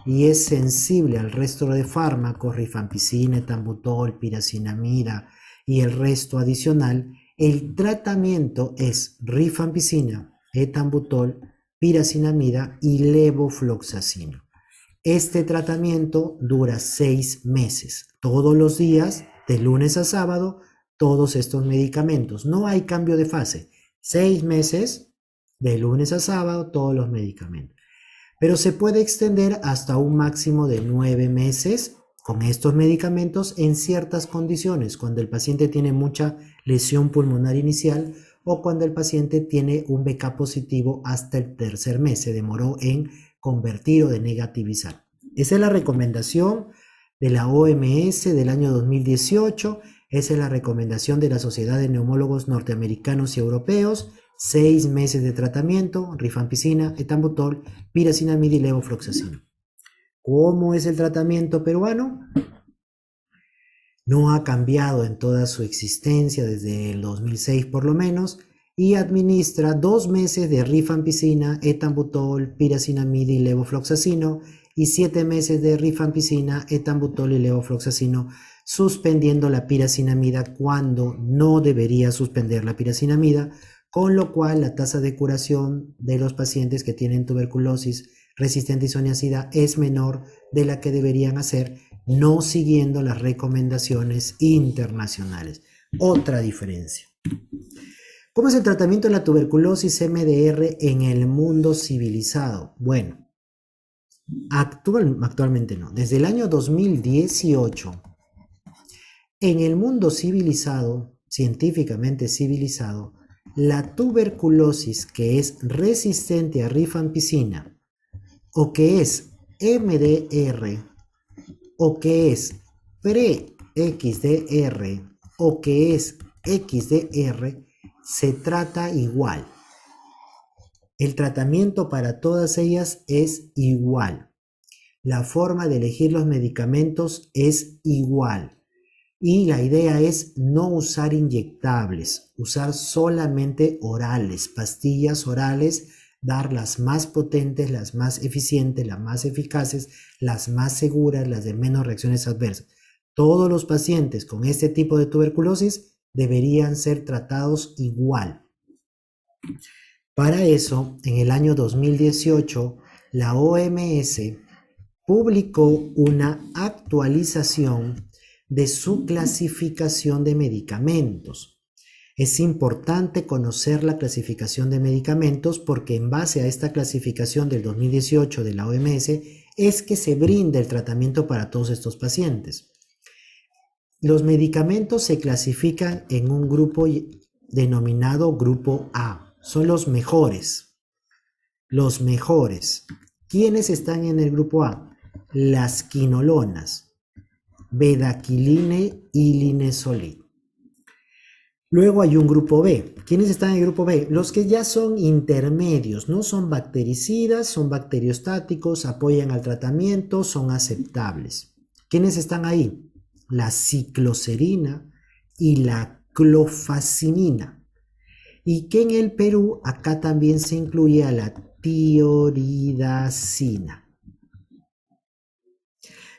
S1: y es sensible al resto de fármacos, rifampicina, etambutol, piracinamida y el resto adicional, el tratamiento es rifampicina, etambutol, piracinamida y levofloxacino. Este tratamiento dura 6 meses, todos los días, de lunes a sábado, todos estos medicamentos. No hay cambio de fase. 6 meses, de lunes a sábado, todos los medicamentos. Pero se puede extender hasta un máximo de 9 meses con estos medicamentos en ciertas condiciones, cuando el paciente tiene mucha lesión pulmonar inicial o cuando el paciente tiene un BK positivo hasta el tercer mes, se demoró en convertir o de negativizar. Esa es la recomendación de la OMS del año 2018. Esa es la recomendación de la Sociedad de Neumólogos Norteamericanos y Europeos. 6 meses de tratamiento, rifampicina, etambutol, piracinamida y levofloxacino. ¿Cómo es el tratamiento peruano? No ha cambiado en toda su existencia desde el 2006 por lo menos, y administra 2 meses de rifampicina, etambutol, piracinamida y levofloxacino y 7 meses de rifampicina, etambutol y levofloxacino, suspendiendo la piracinamida cuando no debería suspender la piracinamida, con lo cual la tasa de curación de los pacientes que tienen tuberculosis resistente a isoniazida es menor de la que deberían hacer, no siguiendo las recomendaciones internacionales. Otra diferencia. ¿Cómo es el tratamiento de la tuberculosis MDR en el mundo civilizado? Bueno, actualmente no. Desde el año 2018, en el mundo civilizado, científicamente civilizado, la tuberculosis que es resistente a rifampicina o que es MDR o que es pre-XDR o que es XDR se trata igual. El tratamiento para todas ellas es igual. La forma de elegir los medicamentos es igual. Y la idea es no usar inyectables, usar solamente orales, pastillas orales, dar las más potentes, las más eficientes, las más eficaces, las más seguras, las de menos reacciones adversas. Todos los pacientes con este tipo de tuberculosis deberían ser tratados igual. Para eso, en el año 2018, la OMS publicó una actualización de su clasificación de medicamentos. Es importante conocer la clasificación de medicamentos porque en base a esta clasificación del 2018 de la OMS es que se brinda el tratamiento para todos estos pacientes. Los medicamentos se clasifican en un grupo denominado grupo A. Son los mejores. Los mejores. ¿Quiénes están en el grupo A? Las quinolonas, bedaquiline y linezolid. Luego hay un grupo B. ¿Quiénes están en el grupo B? Los que ya son intermedios, no son bactericidas, son bacteriostáticos, apoyan al tratamiento, son aceptables. ¿Quiénes están ahí? La cicloserina y la clofacinina. Y que en el Perú acá también se incluye a la tioridacina.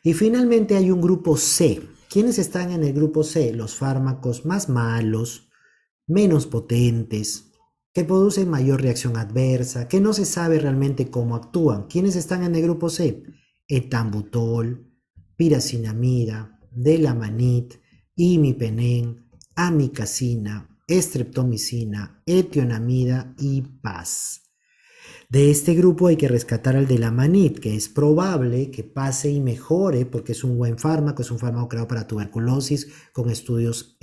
S1: Y finalmente hay un grupo C. ¿Quiénes están en el grupo C? Los fármacos más malos, menos potentes, que producen mayor reacción adversa, que no se sabe realmente cómo actúan. ¿Quiénes están en el grupo C? Etambutol, piracinamida, delamanid, imipenem, amikacina, streptomicina, etionamida y PAS. De este grupo hay que rescatar al delamanid, que es probable que pase y mejore porque es un buen fármaco, es un fármaco creado para tuberculosis con estudios,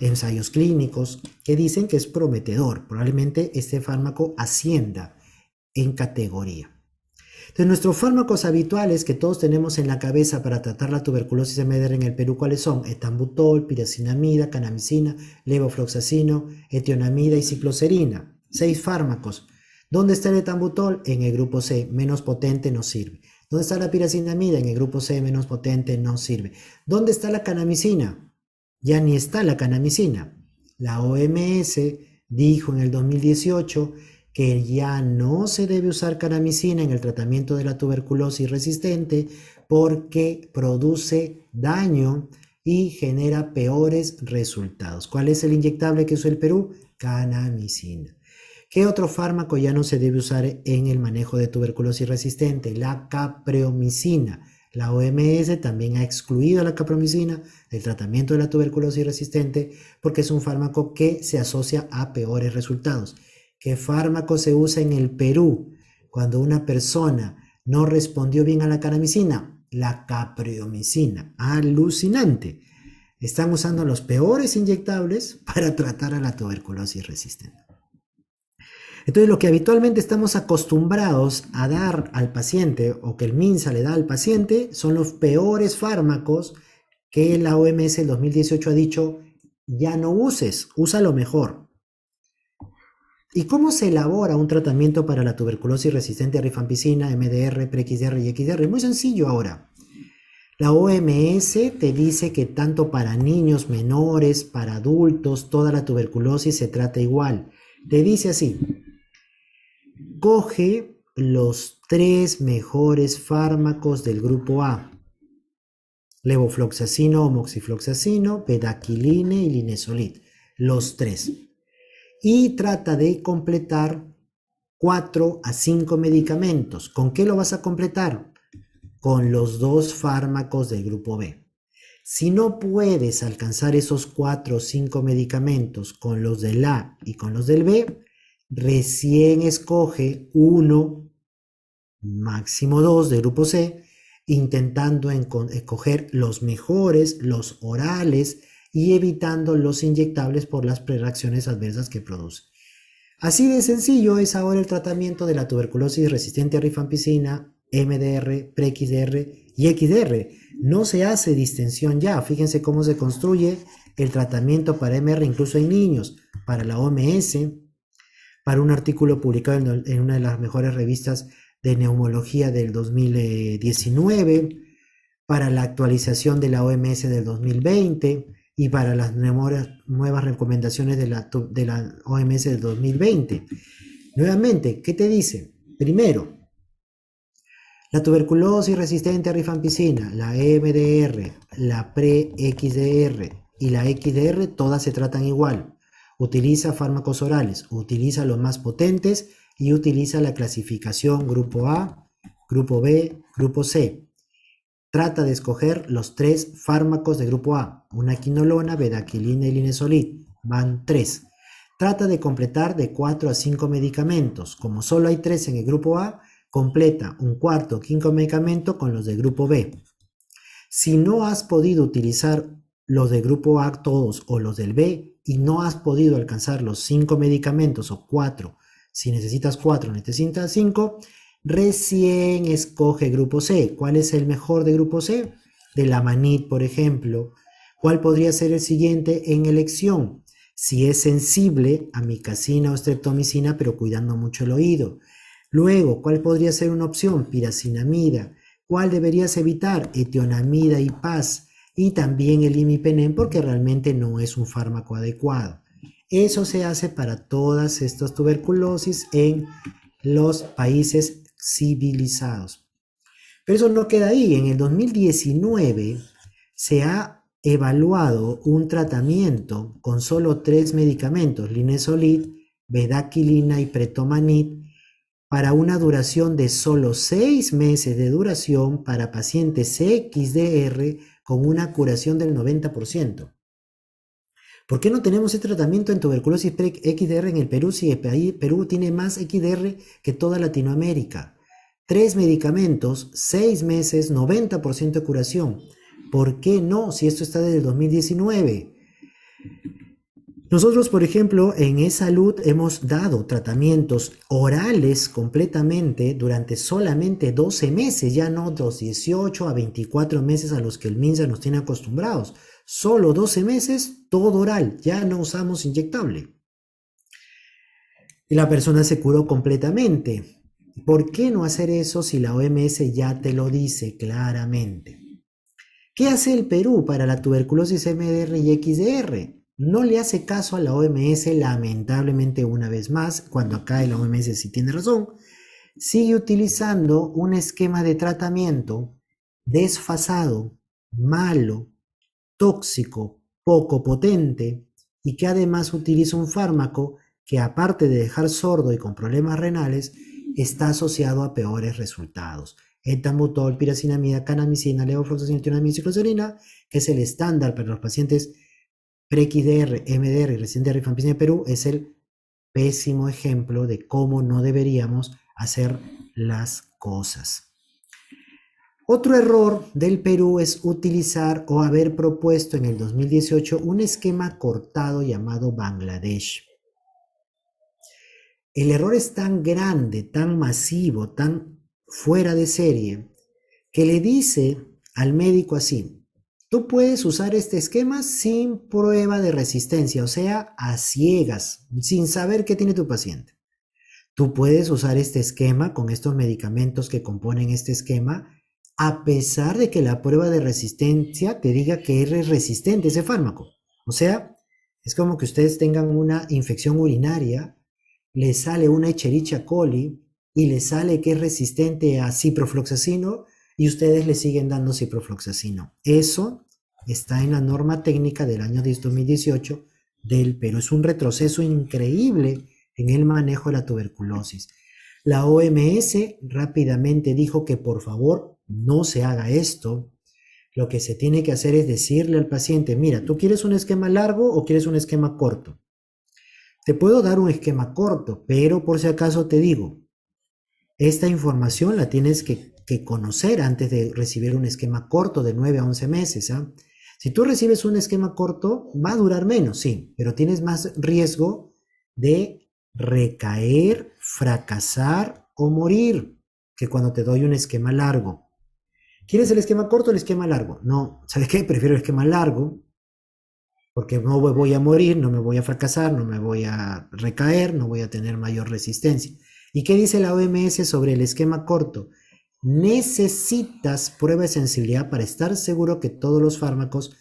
S1: ensayos clínicos que dicen que es prometedor. Probablemente este fármaco ascienda en categoría. Entonces, nuestros fármacos habituales que todos tenemos en la cabeza para tratar la tuberculosis MDR en el Perú, ¿cuáles son? Etambutol, piracinamida, canamicina, levofloxacino, etionamida y cicloserina. 6 fármacos. ¿Dónde está el etambutol? En el grupo C, menos potente, no sirve. ¿Dónde está la piracinamida? En el grupo C, menos potente, no sirve. ¿Dónde está la canamicina? Ya ni está la canamicina. La OMS dijo en el 2018 que ya no se debe usar canamicina en el tratamiento de la tuberculosis resistente porque produce daño y genera peores resultados. ¿Cuál es el inyectable que usa el Perú? Canamicina. ¿Qué otro fármaco ya no se debe usar en el manejo de tuberculosis resistente? La capreomicina. La OMS también ha excluido la capreomicina del tratamiento de la tuberculosis resistente porque es un fármaco que se asocia a peores resultados. ¿Qué fármaco se usa en el Perú cuando una persona no respondió bien a la canamicina? La capreomicina. Alucinante. Están usando los peores inyectables para tratar a la tuberculosis resistente. Entonces, lo que habitualmente estamos acostumbrados a dar al paciente o que el MINSA le da al paciente son los peores fármacos que la OMS en 2018 ha dicho, ya no uses, usa lo mejor. ¿Y cómo se elabora un tratamiento para la tuberculosis resistente a rifampicina, MDR, PreXDR y XDR? Muy sencillo ahora. La OMS te dice que tanto para niños menores, para adultos, toda la tuberculosis se trata igual. Te dice así, coge los 3 mejores fármacos del grupo A: levofloxacino o moxifloxacino, bedaquiline y linezolid, los 3. Y trata de completar 4 a 5 medicamentos. ¿Con qué lo vas a completar? Con los 2 fármacos del grupo B. Si no puedes alcanzar esos 4 o 5 medicamentos con los del A y con los del B, recién escoge 1, máximo 2 del grupo C, intentando escoger los mejores, los orales, y evitando los inyectables por las reacciones adversas que produce. Así de sencillo es ahora el tratamiento de la tuberculosis resistente a rifampicina, MDR, PreXDR y XDR. No se hace distinción ya. Fíjense cómo se construye el tratamiento para MR incluso en niños, para la OMS, para un artículo publicado en una de las mejores revistas de neumología del 2019, para la actualización de la OMS del 2020 y para las nuevas recomendaciones de la OMS del 2020. Nuevamente, ¿qué te dice? Primero, la tuberculosis resistente a rifampicina, la MDR, la PreXDR y la XDR, todas se tratan igual. Utiliza fármacos orales, utiliza los más potentes y utiliza la clasificación grupo A, grupo B, grupo C. Trata de escoger los 3 fármacos de grupo A, una quinolona, bedaquilina y linezolid, van 3. Trata de completar de 4 a 5 medicamentos. Como solo hay 3 en el grupo A, completa un cuarto o quinto medicamento con los de grupo B. Si no has podido utilizar los de grupo A todos o los del B y no has podido alcanzar los 5 medicamentos o 4, si necesitas 4, necesitas 5, recién escoge grupo C. ¿Cuál es el mejor de grupo C? De la manit, por ejemplo. ¿Cuál podría ser el siguiente en elección? Si es sensible, amicacina o streptomicina, pero cuidando mucho el oído. Luego, ¿cuál podría ser una opción? Piracinamida. ¿Cuál deberías evitar? Etionamida y PAS. Y también el imipenem, porque realmente no es un fármaco adecuado. Eso se hace para todas estas tuberculosis en los países civilizados. Pero eso no queda ahí. En el 2019 se ha evaluado un tratamiento con solo 3 medicamentos, linezolid, bedaquilina y pretomanid, para una duración de solo 6 meses de duración para pacientes XDR con una curación del 90%. ¿Por qué no tenemos este tratamiento en tuberculosis XDR en el Perú si el Perú tiene más XDR que toda Latinoamérica? 3 medicamentos, 6 meses, 90% de curación. ¿Por qué no si esto está desde el 2019? Nosotros, por ejemplo, en eSalud hemos dado tratamientos orales completamente durante solamente 12 meses, ya no los 18 a 24 meses a los que el MINSA nos tiene acostumbrados. Solo 12 meses, todo oral, ya no usamos inyectable. Y la persona se curó completamente. ¿Por qué no hacer eso si la OMS ya te lo dice claramente? ¿Qué hace el Perú para la tuberculosis MDR y XDR? No le hace caso a la OMS, lamentablemente, una vez más, cuando acá la OMS sí tiene razón. Sigue utilizando un esquema de tratamiento desfasado, malo, tóxico, poco potente, y que además utiliza un fármaco que, aparte de dejar sordo y con problemas renales, está asociado a peores resultados. Etambutol, piracinamida, canamicina, levofloxacina, tionamida y cicloserina, que es el estándar para los pacientes PreXDR, MDR y resistente a rifampicina en Perú, es el pésimo ejemplo de cómo no deberíamos hacer las cosas. Otro error del Perú es utilizar o haber propuesto en el 2018 un esquema cortado llamado Bangladesh. El error es tan grande, tan masivo, tan fuera de serie, que le dice al médico así: Tú puedes usar este esquema sin prueba de resistencia, o sea, a ciegas, sin saber qué tiene tu paciente. Tú puedes usar este esquema con estos medicamentos que componen este esquema, a pesar de que la prueba de resistencia te diga que eres resistente a ese fármaco. O sea, es como que ustedes tengan una infección urinaria, le sale una Escherichia coli y le sale que es resistente a ciprofloxacino y ustedes le siguen dando ciprofloxacino. Eso está en la norma técnica del año 2018 del Perú. Es un retroceso increíble en el manejo de la tuberculosis. La OMS rápidamente dijo que por favor no se haga esto. Lo que se tiene que hacer es decirle al paciente, mira, ¿tú quieres un esquema largo o quieres un esquema corto? Te puedo dar un esquema corto, pero por si acaso te digo, esta información la tienes que conocer antes de recibir un esquema corto de 9 a 11 meses. ¿Ah? Si tú recibes un esquema corto, va a durar menos, sí, pero tienes más riesgo de recaer, fracasar o morir que cuando te doy un esquema largo. ¿Quieres el esquema corto o el esquema largo? No, ¿sabes qué? Prefiero el esquema largo porque no voy a morir, no me voy a fracasar, no me voy a recaer, no voy a tener mayor resistencia. ¿Y qué dice la OMS sobre el esquema corto? Necesitas prueba de sensibilidad para estar seguro que todos los fármacos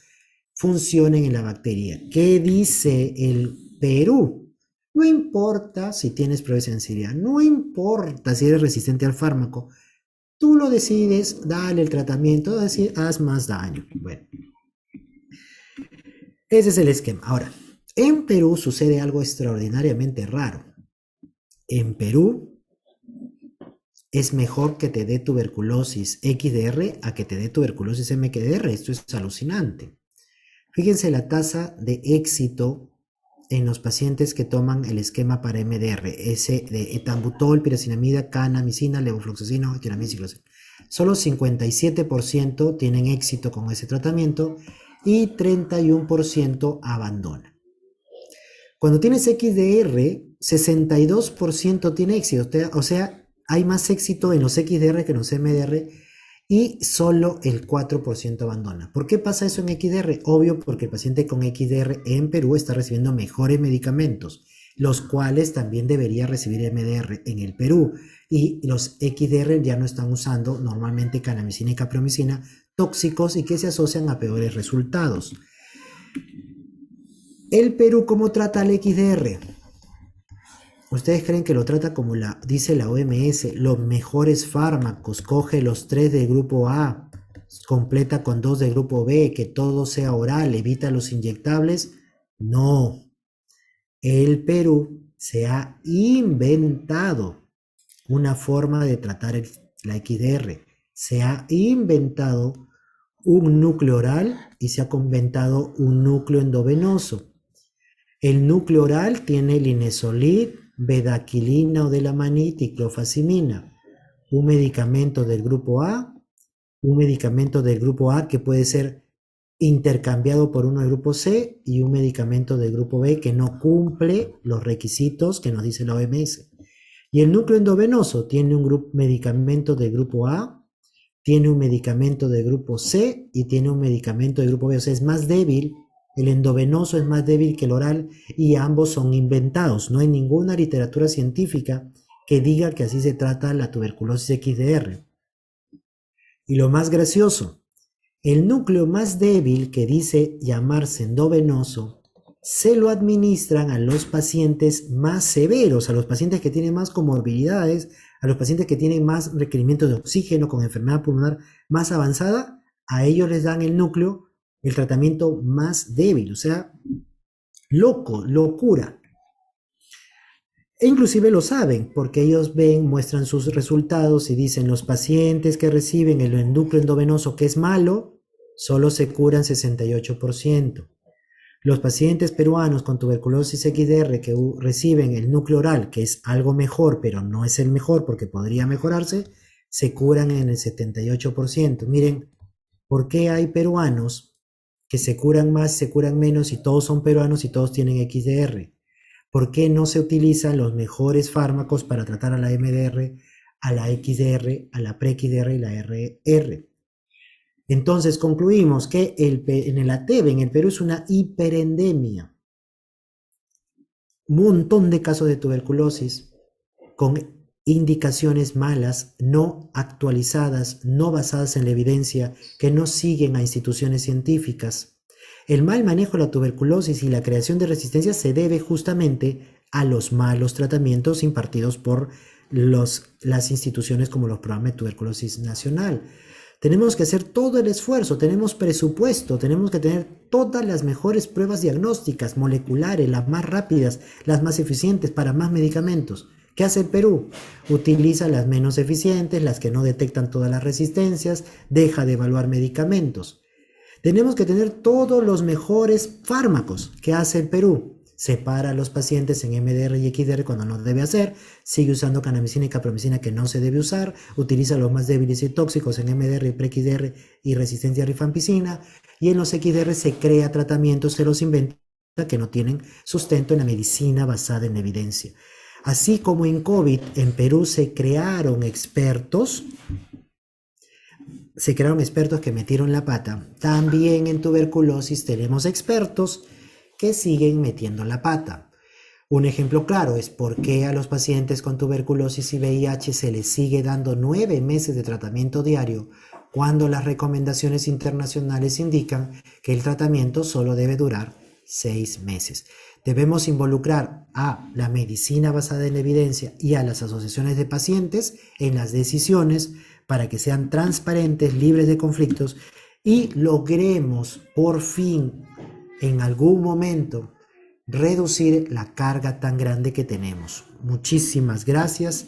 S1: funcionen en la bacteria. ¿Qué dice el Perú? No importa si tienes prueba de sensibilidad, no importa si eres resistente al fármaco, tú lo decides, dale el tratamiento, decir, haz más daño. Bueno, ese es el esquema. Ahora, en Perú sucede algo extraordinariamente raro. En Perú es mejor que te dé tuberculosis XDR a que te dé tuberculosis MDR. Esto es alucinante. Fíjense la tasa de éxito en los pacientes que toman el esquema para MDR, ese de etambutol, piracinamida, canamicina, levofloxacino, tiramiciclosina. Solo 57% tienen éxito con ese tratamiento y 31% abandona. Cuando tienes XDR, 62% tiene éxito, o sea, hay más éxito en los XDR que en los MDR y solo el 4% abandona. ¿Por qué pasa eso en XDR? Obvio, porque el paciente con XDR en Perú está recibiendo mejores medicamentos, los cuales también debería recibir MDR en el Perú. Y los XDR ya no están usando normalmente canamicina y capromicina, tóxicos y que se asocian a peores resultados. ¿El Perú cómo trata al XDR? ¿Ustedes creen que lo trata como dice la OMS, los mejores fármacos? Coge los 3 del grupo A, completa con 2 del grupo B, que todo sea oral, evita los inyectables. No. El Perú se ha inventado una forma de tratar la XDR. Se ha inventado un núcleo oral y se ha inventado un núcleo endovenoso. El núcleo oral tiene linezolid, bedaquilina o delamanid y clofazimina, un medicamento del grupo A, un medicamento del grupo A que puede ser intercambiado por uno del grupo C y un medicamento del grupo B que no cumple los requisitos que nos dice la OMS. Y el núcleo endovenoso tiene un medicamento del grupo A, tiene un medicamento del grupo C y tiene un medicamento del grupo B, o sea, es más débil. El endovenoso es más débil que el oral y ambos son inventados. No hay ninguna literatura científica que diga que así se trata la tuberculosis XDR. Y lo más gracioso, el núcleo más débil que dice llamarse endovenoso se lo administran a los pacientes más severos, a los pacientes que tienen más comorbilidades, a los pacientes que tienen más requerimientos de oxígeno con enfermedad pulmonar más avanzada, a ellos les dan el núcleo, el tratamiento más débil, o sea, locura. E inclusive lo saben, porque ellos muestran sus resultados y dicen los pacientes que reciben el núcleo endovenoso que es malo, solo se curan 68%. Los pacientes peruanos con tuberculosis XDR que reciben el núcleo oral, que es algo mejor, pero no es el mejor porque podría mejorarse, se curan en el 78%. Miren, ¿por qué hay peruanos que se curan más, se curan menos y todos son peruanos y todos tienen XDR? ¿Por qué no se utilizan los mejores fármacos para tratar a la MDR, a la XDR, a la pre-XDR y la RR? Entonces concluimos que en el ATV, en el Perú, es una hiperendemia. Un montón de casos de tuberculosis con indicaciones malas, no actualizadas, no basadas en la evidencia, que no siguen a instituciones científicas. El mal manejo de la tuberculosis y la creación de resistencia se debe justamente a los malos tratamientos impartidos por las instituciones como los programas de tuberculosis nacional. Tenemos que hacer todo el esfuerzo, tenemos presupuesto, tenemos que tener todas las mejores pruebas diagnósticas, moleculares, las más rápidas, las más eficientes para más medicamentos. ¿Qué hace el Perú? Utiliza las menos eficientes, las que no detectan todas las resistencias, deja de evaluar medicamentos. Tenemos que tener todos los mejores fármacos. ¿Qué hace el Perú? Separa a los pacientes en MDR y XDR cuando no debe hacer, sigue usando kanamicina y capromicina que no se debe usar, utiliza los más débiles y tóxicos en MDR y pre-XDR y resistencia a rifampicina, y en los XDR se crea tratamientos, se los inventa que no tienen sustento en la medicina basada en evidencia. Así como en COVID, en Perú se crearon expertos que metieron la pata. También en tuberculosis tenemos expertos que siguen metiendo la pata. Un ejemplo claro es por qué a los pacientes con tuberculosis y VIH se les sigue dando 9 meses de tratamiento diario cuando las recomendaciones internacionales indican que el tratamiento solo debe durar 6 meses. Debemos involucrar a la medicina basada en evidencia y a las asociaciones de pacientes en las decisiones para que sean transparentes, libres de conflictos y logremos por fin en algún momento reducir la carga tan grande que tenemos. Muchísimas gracias.